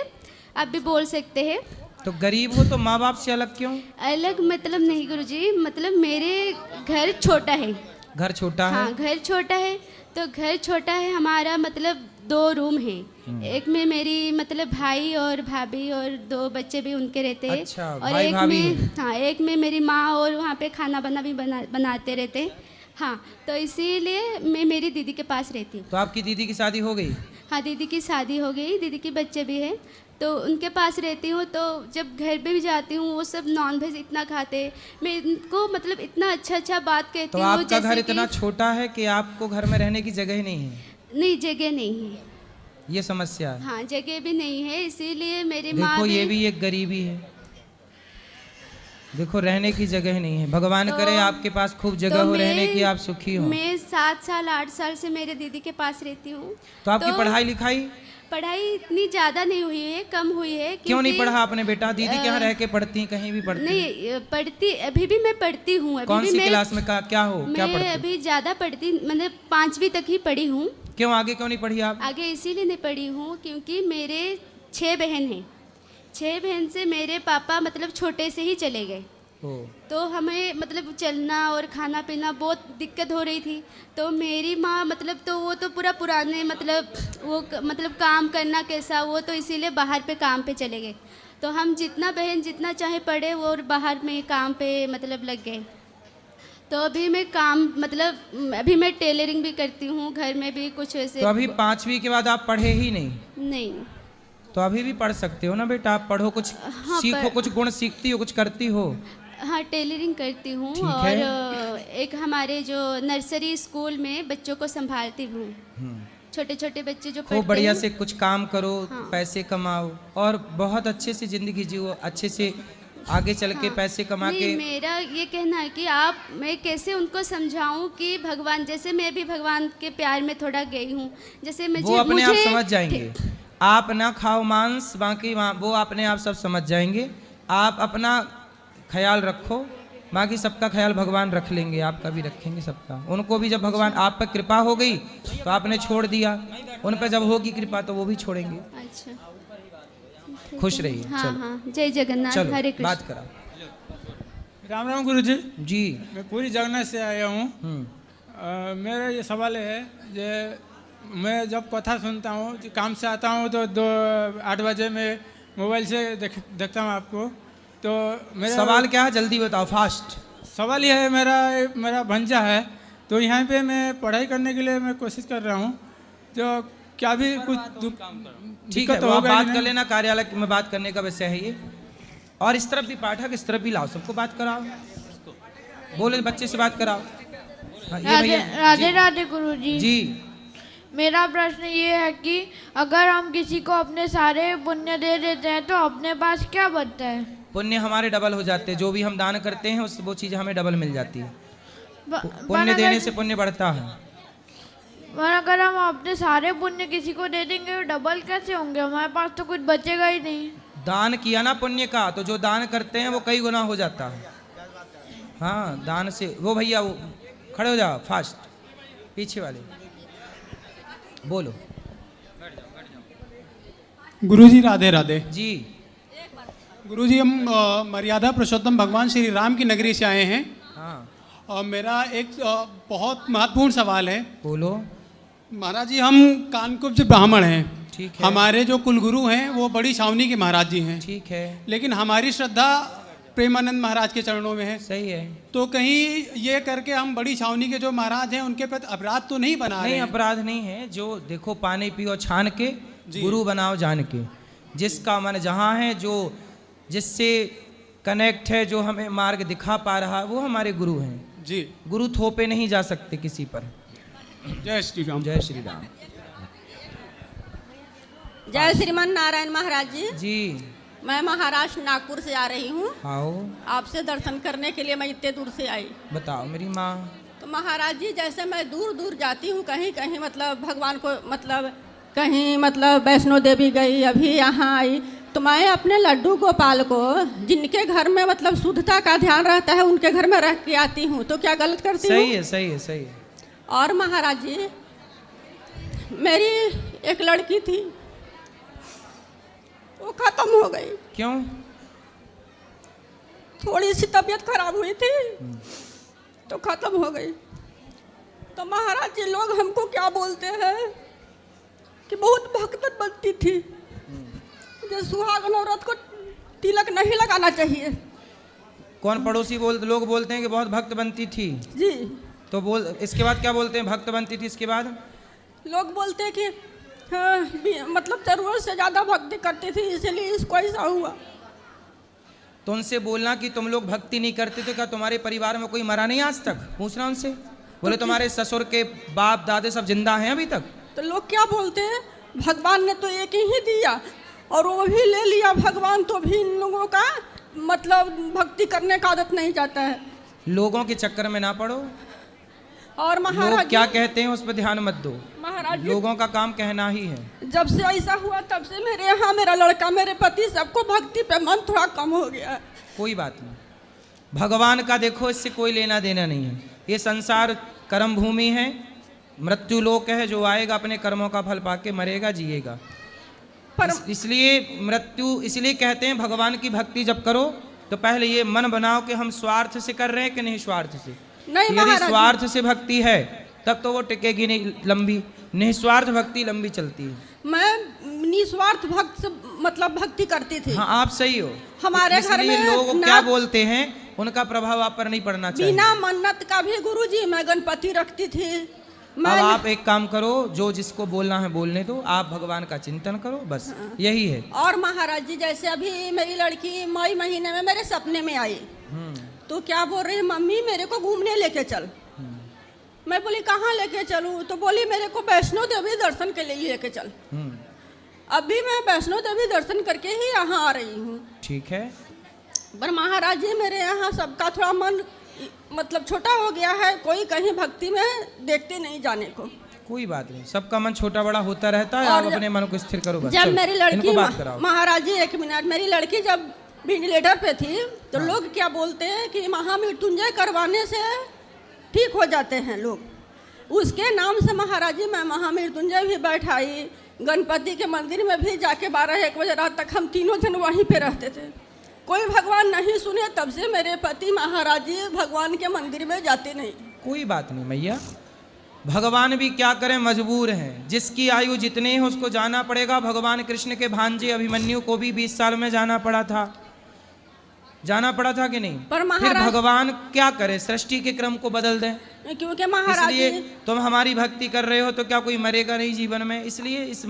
आप भी बोल सकते हैं। तो गरीब हो तो माँ बाप से अलग क्यों? अलग मतलब नहीं गुरुजी, मतलब मेरे घर छोटा है। घर छोटा है? हाँ घर छोटा है। तो घर छोटा है हमारा, मतलब 2 रूम हैं। एक में मेरी मतलब भाई और भाभी और 2 बच्चे भी उनके रहते हैं। अच्छा, और भाई एक भाभी में हाँ एक में मेरी माँ और वहाँ पे खाना बना भी बनाते रहते हैं। हाँ तो इसीलिए मैं मेरी दीदी के पास रहती हूँ। तो आपकी दीदी की शादी हो गई? हाँ दीदी की शादी हो गई, दीदी के बच्चे भी हैं, तो उनके पास रहती हूँ। तो जब घर पे भी जाती हूँ वो सब नॉनवेज इतना खाते, मैं इनको मतलब इतना अच्छा बात कहती हूँ। तो आपका घर इतना छोटा है कि आपको घर में रहने की जगह ही नहीं है? नहीं जगह नहीं है, ये समस्या है। हाँ जगह भी नहीं है, इसीलिए मेरी माँ देखो ये भी एक गरीबी है। देखो रहने की जगह नहीं है। भगवान करे आपके पास खूब जगह हो रहने की, आप सुखी हो। मैं 7 साल 8 साल से मेरे दीदी के पास रहती हूँ। तो आपकी पढ़ाई लिखाई? पढ़ाई इतनी ज़्यादा नहीं हुई है, कम हुई है। क्यों नहीं पढ़ा आपने बेटा? दीदी के यहाँ रह के पढ़ती हैं, कहीं भी पढ़ती? नहीं पढ़ती, अभी भी मैं पढ़ती हूँ। कौन सी क्लास में? क्या पढ़ती? मैं अभी ज़्यादा पढ़ती, मतलब 5वीं तक ही पढ़ी हूँ। क्यों आगे क्यों नहीं पढ़ी आप? आगे इसीलिए नहीं पढ़ी हूँ क्योंकि मेरे 6 बहन हैं। 6 बहन से मेरे पापा मतलब छोटे से ही चले गए। तो हमें मतलब चलना और खाना पीना बहुत दिक्कत हो रही थी। तो मेरी माँ मतलब तो वो तो पूरा पुराने मतलब वो मतलब काम करना कैसा, वो तो इसीलिए बाहर पे काम पे चले गए। तो हम जितना बहन जितना चाहे पढ़े वो बाहर में काम पे मतलब लग गए। तो अभी मैं काम मतलब अभी मैं टेलरिंग भी करती हूँ, घर में भी कुछ ऐसे। तो अभी 5वीं के बाद आप पढ़े ही नहीं? नहीं। तो अभी भी पढ़ सकते हो ना बेटा, आप पढ़ो, कुछ हाँ, सीखो, कुछ गुण सीखती हो, कुछ करती हो। हाँ, टेलरिंग करती हूँ ठीक और है। एक हमारे जो नर्सरी स्कूल में बच्चों को संभालती हूँ, छोटे छोटे बच्चे जो खूब बढ़िया हैं। से कुछ काम करो, हाँ। पैसे कमाओ और बहुत अच्छे से जिंदगी जियो, अच्छे से आगे चल के पैसे कमा नहीं, के। मेरा ये कहना है कि मैं कैसे उनको समझाऊं कि भगवान, जैसे मैं भी भगवान के प्यार में थोड़ा गई हूँ, जैसे वो अपने आप समझ जाएंगे। आप ना खाओ मांस, बाकी वो अपने आप सब समझ जाएंगे। आप अपना ख्याल रखो, बाकी सबका ख्याल भगवान रख लेंगे, आपका भी रखेंगे सबका। उनको भी जब भगवान आप पर कृपा हो गई तो आपने छोड़ दिया, उन पर जब होगी कृपा तो वो भी छोड़ेंगे। अच्छा, खुश रहिए। हाँ चलो। हाँ, जय जगन्नाथ, चलो, हरे कृष्ण। बात करा। राम राम गुरुजी जी। मैं पूरी जगन्नाथ से आया हूँ। मेरा ये सवाल है जो मैं जब कथा सुनता हूँ, काम से आता हूँ तो 8 बजे मैं मोबाइल से देखता हूँ आपको। तो मेरा सवाल क्या है, जल्दी बताओ, फास्ट। सवाल ये है, मेरा भंजा है, तो यहाँ पे मैं पढ़ाई करने के लिए मैं कोशिश कर रहा हूँ, जो क्या भी कुछ ठीक है, तो आप बात कर लेना, कार्यालय में बात करने का विषय है ये। और इस तरफ भी पाठक, इस तरफ भी लाओ, सबको बात कराओ, बोले बच्चे से बात कराओ। हाँ, ये राधे भैया। राधे जी। राधे गुरुजी। जी। मेरा प्रश्न ये है कि अगर हम किसी को अपने सारे पुण्य दे देते हैं तो अपने पास क्या बचता है? पुण्य हमारे डबल हो जाते हैं, जो भी हम दान करते हैं उस वो चीज़ हमें डबल मिल जाती है। पुण्य देने से पुण्य बढ़ता है। पर अगर हम अपने सारे पुण्य किसी को दे देंगे तो डबल कैसे होंगे? हमारे पास तो कुछ बचेगा ही नहीं। दान किया ना पुण्य का, तो जो दान करते हैं वो कई गुना हो जाता है। हाँ, दान से। वो भैया वो खड़े हो जाओ, फास्ट, पीछे वाले बोलो। गुरुजी राधे राधे। जी। गुरुजी हम मर्यादा पुरुषोत्तम भगवान श्री राम की नगरी से आए हैं। हाँ। और मेरा एक बहुत महत्वपूर्ण सवाल है। बोलो। महाराज जी, हम कानकुब्ज ब्राह्मण हैं। ठीक है। हमारे जो कुलगुरु हैं वो बड़ी छावनी के महाराज जी हैं। ठीक है। लेकिन हमारी श्रद्धा प्रेमानंद महाराज के चरणों में है। सही है। तो कहीं ये करके हम बड़ी छावनी के जो महाराज हैं उनके प्रति अपराध तो नहीं बना रहे? नहीं, अपराध नहीं है। जो देखो, पानी पियो छान के, गुरु बनाओ जान के। जिसका मन जहाँ है, जो जिससे कनेक्ट है, जो हमें मार्ग दिखा पा रहा है, वो हमारे गुरु हैं। जी। गुरु थोपे नहीं जा सकते किसी पर। जय श्री राम। जय श्री राम। जय श्रीमान नारायण महाराज जी। जी। मैं महाराष्ट्र नागपुर से आ रही हूँ। आओ। आपसे दर्शन करने के लिए मैं इतने दूर से आई। बताओ मेरी माँ। तो महाराज जी, जैसे मैं दूर दूर जाती हूँ, कहीं कहीं मतलब भगवान को, मतलब कहीं मतलब वैष्णो देवी गई, अभी यहाँ आई, तो मैं अपने लड्डू गोपाल को, जिनके घर में मतलब शुद्धता का ध्यान रहता है, उनके घर में रख के आती हूँ। तो क्या गलत करती हूँ? सही है, सही है, सही है। और महाराज जी, मेरी एक लड़की थी, वो खत्म हो गई। क्यों? थोड़ी सी तबीयत खराब हुई थी तो खत्म हो गई। तो महाराज जी, लोग हमको क्या बोलते हैं कि बहुत भक्त बनती थी, मुझे सुहागन औरत को तिलक नहीं लगाना चाहिए। कौन पड़ोसी लोग बोलते हैं कि बहुत भक्त बनती थी? जी। तो इसके बाद क्या बोलते हैं? भक्त बनती थी, इसके बाद लोग बोलते हैं कि हाँ, मतलब जरूरत से ज़्यादा भक्ति करती थी, इसलिए इसको ऐसा हुआ। तो उनसे बोलना कि तुम लोग भक्ति नहीं करते थे, क्या तुम्हारे परिवार में कोई मरा नहीं आज तक? पूछना उनसे। बोले तुम्हारे ससुर के बाप दादे सब जिंदा हैं अभी तक। तो लोग क्या बोलते हैं, भगवान ने तो एक ही दिया और वो भी ले लिया भगवान, तो भी इन लोगों का मतलब भक्ति करने का आदत नहीं जाता है। लोगों के चक्कर में ना पड़ो। और महाराज लोग क्या कहते हैं उस पर ध्यान मत दो। महाराज, लोगों का काम कहना ही है। जब से ऐसा हुआ तब से मेरे यहाँ मेरा लड़का, मेरे पति, सबको भक्ति पे मन थोड़ा कम हो गया। कोई बात नहीं, भगवान का देखो, इससे कोई लेना देना नहीं है। ये संसार कर्म भूमि है, मृत्यु लोक है, जो आएगा अपने कर्मों का फल पाके मरेगा, जिएगा। इसलिए मृत्यु, इसलिए कहते हैं भगवान की भक्ति जब करो तो पहले ये मन बनाओ कि हम स्वार्थ से कर रहे हैं कि नहीं स्वार्थ से। यदि स्वार्थ से भक्ति है तब तो वो टिकेगी नहीं लंबी, निस्वार्थ भक्ति लंबी चलती है। मैं निस्वार्थ भक्त से मतलब भक्ति करती थी। हाँ, आप सही हो। हमारे घर में लोग क्या बोलते हैं उनका प्रभाव आप पर नहीं पड़ना चाहिए। बिना मन्नत का भी गुरुजी मैं गणपति रखती थी, अब आप एक काम करो, जो जिसको बोलना है बोलने दो, आप भगवान का चिंतन करो, बस यही है। और महाराज जी जैसे अभी मेरी लड़की मई महीने में मेरे सपने में आई, तो क्या बोल रही है, मम्मी मेरे को घूमने लेके चल। मैं बोली कहाँ लेके चलूँ, तो बोली मेरे को वैष्णो देवी दर्शन के लिए लेके चल। अभी मैं वैष्णो देवी दर्शन करके ही यहाँ आ रही हूँ। ठीक है, पर महाराज जी मेरे यहाँ सबका थोड़ा मन मतलब छोटा हो गया है, कोई कहीं भक्ति में देखते नहीं जाने को। कोई बात नहीं, सबका मन छोटा बड़ा होता रहता है, आप अपने मन को स्थिर करो बस। जब मेरी लड़की बात कराओ। महाराज जी एक मिनट, मेरी लड़की जब वेंटिलेटर पे थी तो लोग क्या बोलते हैं कि महामृत्युंजय करवाने से ठीक हो जाते हैं लोग। उसके नाम से महाराज जी मैं महामृत्युंजय भी बैठाई, गणपति के मंदिर में भी जाके 12-1 बजे रात तक हम तीनों जन वहीं पे रहते थे। कोई भगवान नहीं सुने, तब से मेरे पति महाराज जी भगवान के मंदिर में जाते नहीं। कोई बात नहीं मैया, भगवान भी क्या करें, मजबूर हैं। जिसकी आयु जितनी है उसको जाना पड़ेगा। भगवान कृष्ण के भांजे अभिमन्यु को भी 20 साल में जाना पड़ा था कि नहीं? पर फिर भगवान क्या करे, सृष्टि के क्रम को बदल दें। क्योंकि महाराज इसलिए तुम हमारी भक्ति कर रहे हो तो क्या कोई मरेगा नहीं जीवन में, इसलिए इस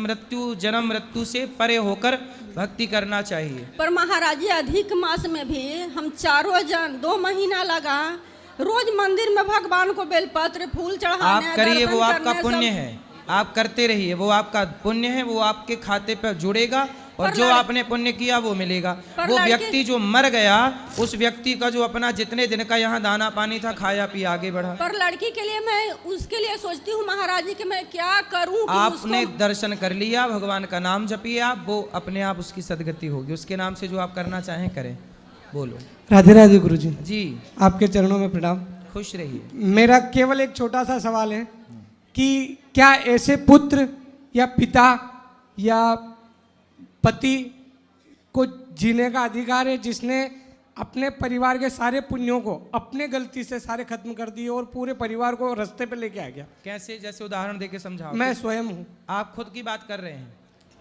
जन्म मृत्यु से परे होकर भक्ति करना चाहिए। पर महाराज जी अधिक मास में भी हम चारों जन 2 महीना लगा रोज मंदिर में भगवान को बेलपत्र फूल चढ़ाने। आप करिए, वो आपका पुण्य है, आप करते रहिए, वो आपका पुण्य है, वो आपके खाते पर जुड़ेगा और जो आपने पुण्य किया वो मिलेगा। वो व्यक्ति जो मर गया, उस व्यक्ति का जो अपना जितने दिन का यहाँ दाना पानी था खाया पिया आगे बढ़ा। पर लड़की के लिए मैं उसके लिए सोचती हूँ महाराज जी कि मैं क्या करूँ। आपने दर्शन कर लिया, भगवान का नाम जपिए आप, वो अपने आप उसकी सदगति होगी। उसके नाम से जो आप करना चाहें करें। बोलो। राधे राधे गुरुजी। जी आपके चरणों में प्रणाम। खुश रहिए। मेरा केवल एक छोटा सा सवाल है कि क्या ऐसे पुत्र या पिता या पति को जीने का अधिकार है जिसने अपने परिवार के सारे पुण्यों को अपने गलती से सारे खत्म कर दिए और पूरे परिवार को रास्ते पे लेके आ गया? कैसे, जैसे उदाहरण देके समझाओ। मैं स्वयं हूँ। आप खुद की बात कर रहे हैं,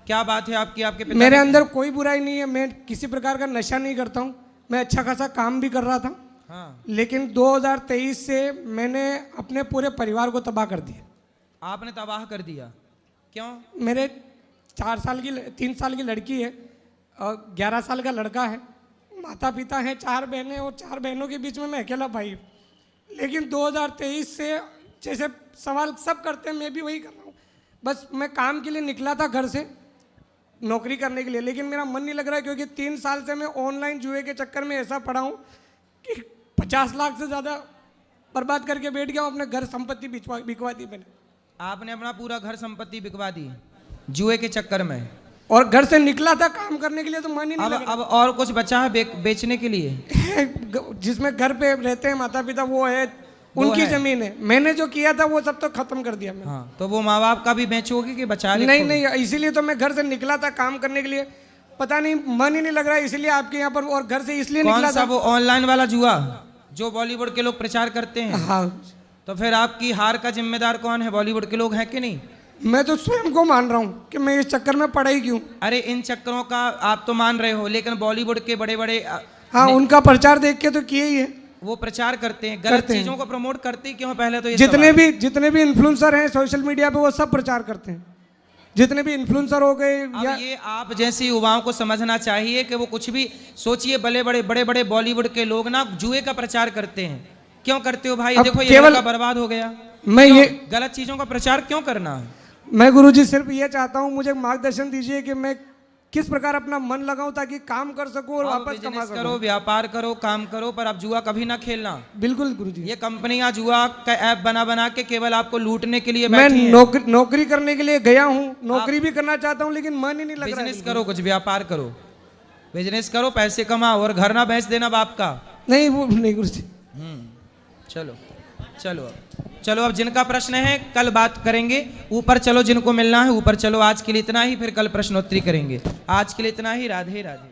क्या बात है आपकी? आपके पिता मेरे अंदर कोई बुराई नहीं है, मैं किसी प्रकार का नशा नहीं करता हूँ, मैं अच्छा खासा काम भी कर रहा था। हाँ। लेकिन 2023 से मैंने अपने पूरे परिवार को तबाह कर दिया। आपने तबाह कर दिया? क्यों? मेरे 3 साल की लड़की है और 11 साल का लड़का है, माता पिता हैं, 4 बहनें और 4 बहनों के बीच में मैं अकेला भाई हूँ। लेकिन 2023 से जैसे सवाल सब करते हैं मैं भी वही कर रहा हूँ। बस मैं काम के लिए निकला था घर से नौकरी करने के लिए, लेकिन मेरा मन नहीं लग रहा है क्योंकि 3 साल से मैं ऑनलाइन जुए के चक्कर में ऐसा पड़ा हूँ कि 50 लाख से ज़्यादा बर्बाद करके बैठ गया हूँ। अपने घर संपत्ति बिकवा दी मैंने। आपने अपना पूरा घर संपत्ति बिकवा दी जुए के चक्कर में? और घर से निकला था काम करने के लिए तो मन ही नहीं लग रहा। अब और कुछ बचा है बेचने के लिए? जिसमें घर पे रहते हैं माता पिता वो है, उनकी जमीन है। मैंने जो किया था वो सब तो खत्म कर दिया मैंने। हाँ, तो वो माँ बाप का भी बेचोगे कि बचा ले? नहीं, इसीलिए तो मैं घर से निकला था काम करने के लिए, पता नहीं मन ही नहीं लग रहा है, इसलिए आपके यहाँ पर और घर से इसलिए निकला था। वो ऑनलाइन वाला जुआ जो बॉलीवुड के लोग प्रचार करते हैं? हाँ। तो फिर आपकी हार का जिम्मेदार कौन है? बॉलीवुड के लोग हैं कि नहीं? मैं तो स्वयं को मान रहा हूँ कि मैं इस चक्कर में पड़ा ही क्यों। अरे इन चक्करों का आप तो मान रहे हो, लेकिन बॉलीवुड के बड़े बड़े हाँ उनका प्रचार देख के तो किए ही है। वो प्रचार करते हैं, गलत चीजों को प्रमोट करते हैं क्यों? पहले तो ये जितने भी इन्फ्लुएंसर हैं सोशल मीडिया पे वो सब प्रचार करते हैं, जितने भी इन्फ्लुएंसर हो गए। अब ये आप जैसे युवाओं को समझना चाहिए कि वो कुछ भी सोचिए। बड़े बड़े बॉलीवुड के लोग ना जुए का प्रचार करते हैं। क्यों करते हो भाई? देखो ये लड़का बर्बाद हो गया। मैं ये गलत चीजों का प्रचार क्यों करना है? मैं गुरुजी सिर्फ ये चाहता हूँ, मुझे मार्गदर्शन दीजिए कि मैं किस प्रकार अपना मन लगाऊं ताकि काम कर सकूं और वापस कमा सकूं। करो, व्यापार करो, काम करो, पर आप जुआ कभी ना खेलना। बिल्कुल गुरुजी। ये कंपनियां जुआ का ऐप बना के केवल आपको लूटने के लिए मैं बैठी हैं। नौकरी करने के लिए गया हूँ, नौकरी भी करना चाहता हूँ लेकिन मन ही नहीं लग रहा है। बिजनेस करो, कुछ व्यापार करो, बिजनेस करो, पैसे कमाओ और घर ना बेच देना बाप का। नहीं वो नहीं गुरुजी। चलो अब जिनका प्रश्न है कल बात करेंगे। ऊपर चलो, जिनको मिलना है ऊपर चलो। आज के लिए इतना ही, फिर कल प्रश्नोत्तरी करेंगे। आज के लिए इतना ही। राधे राधे।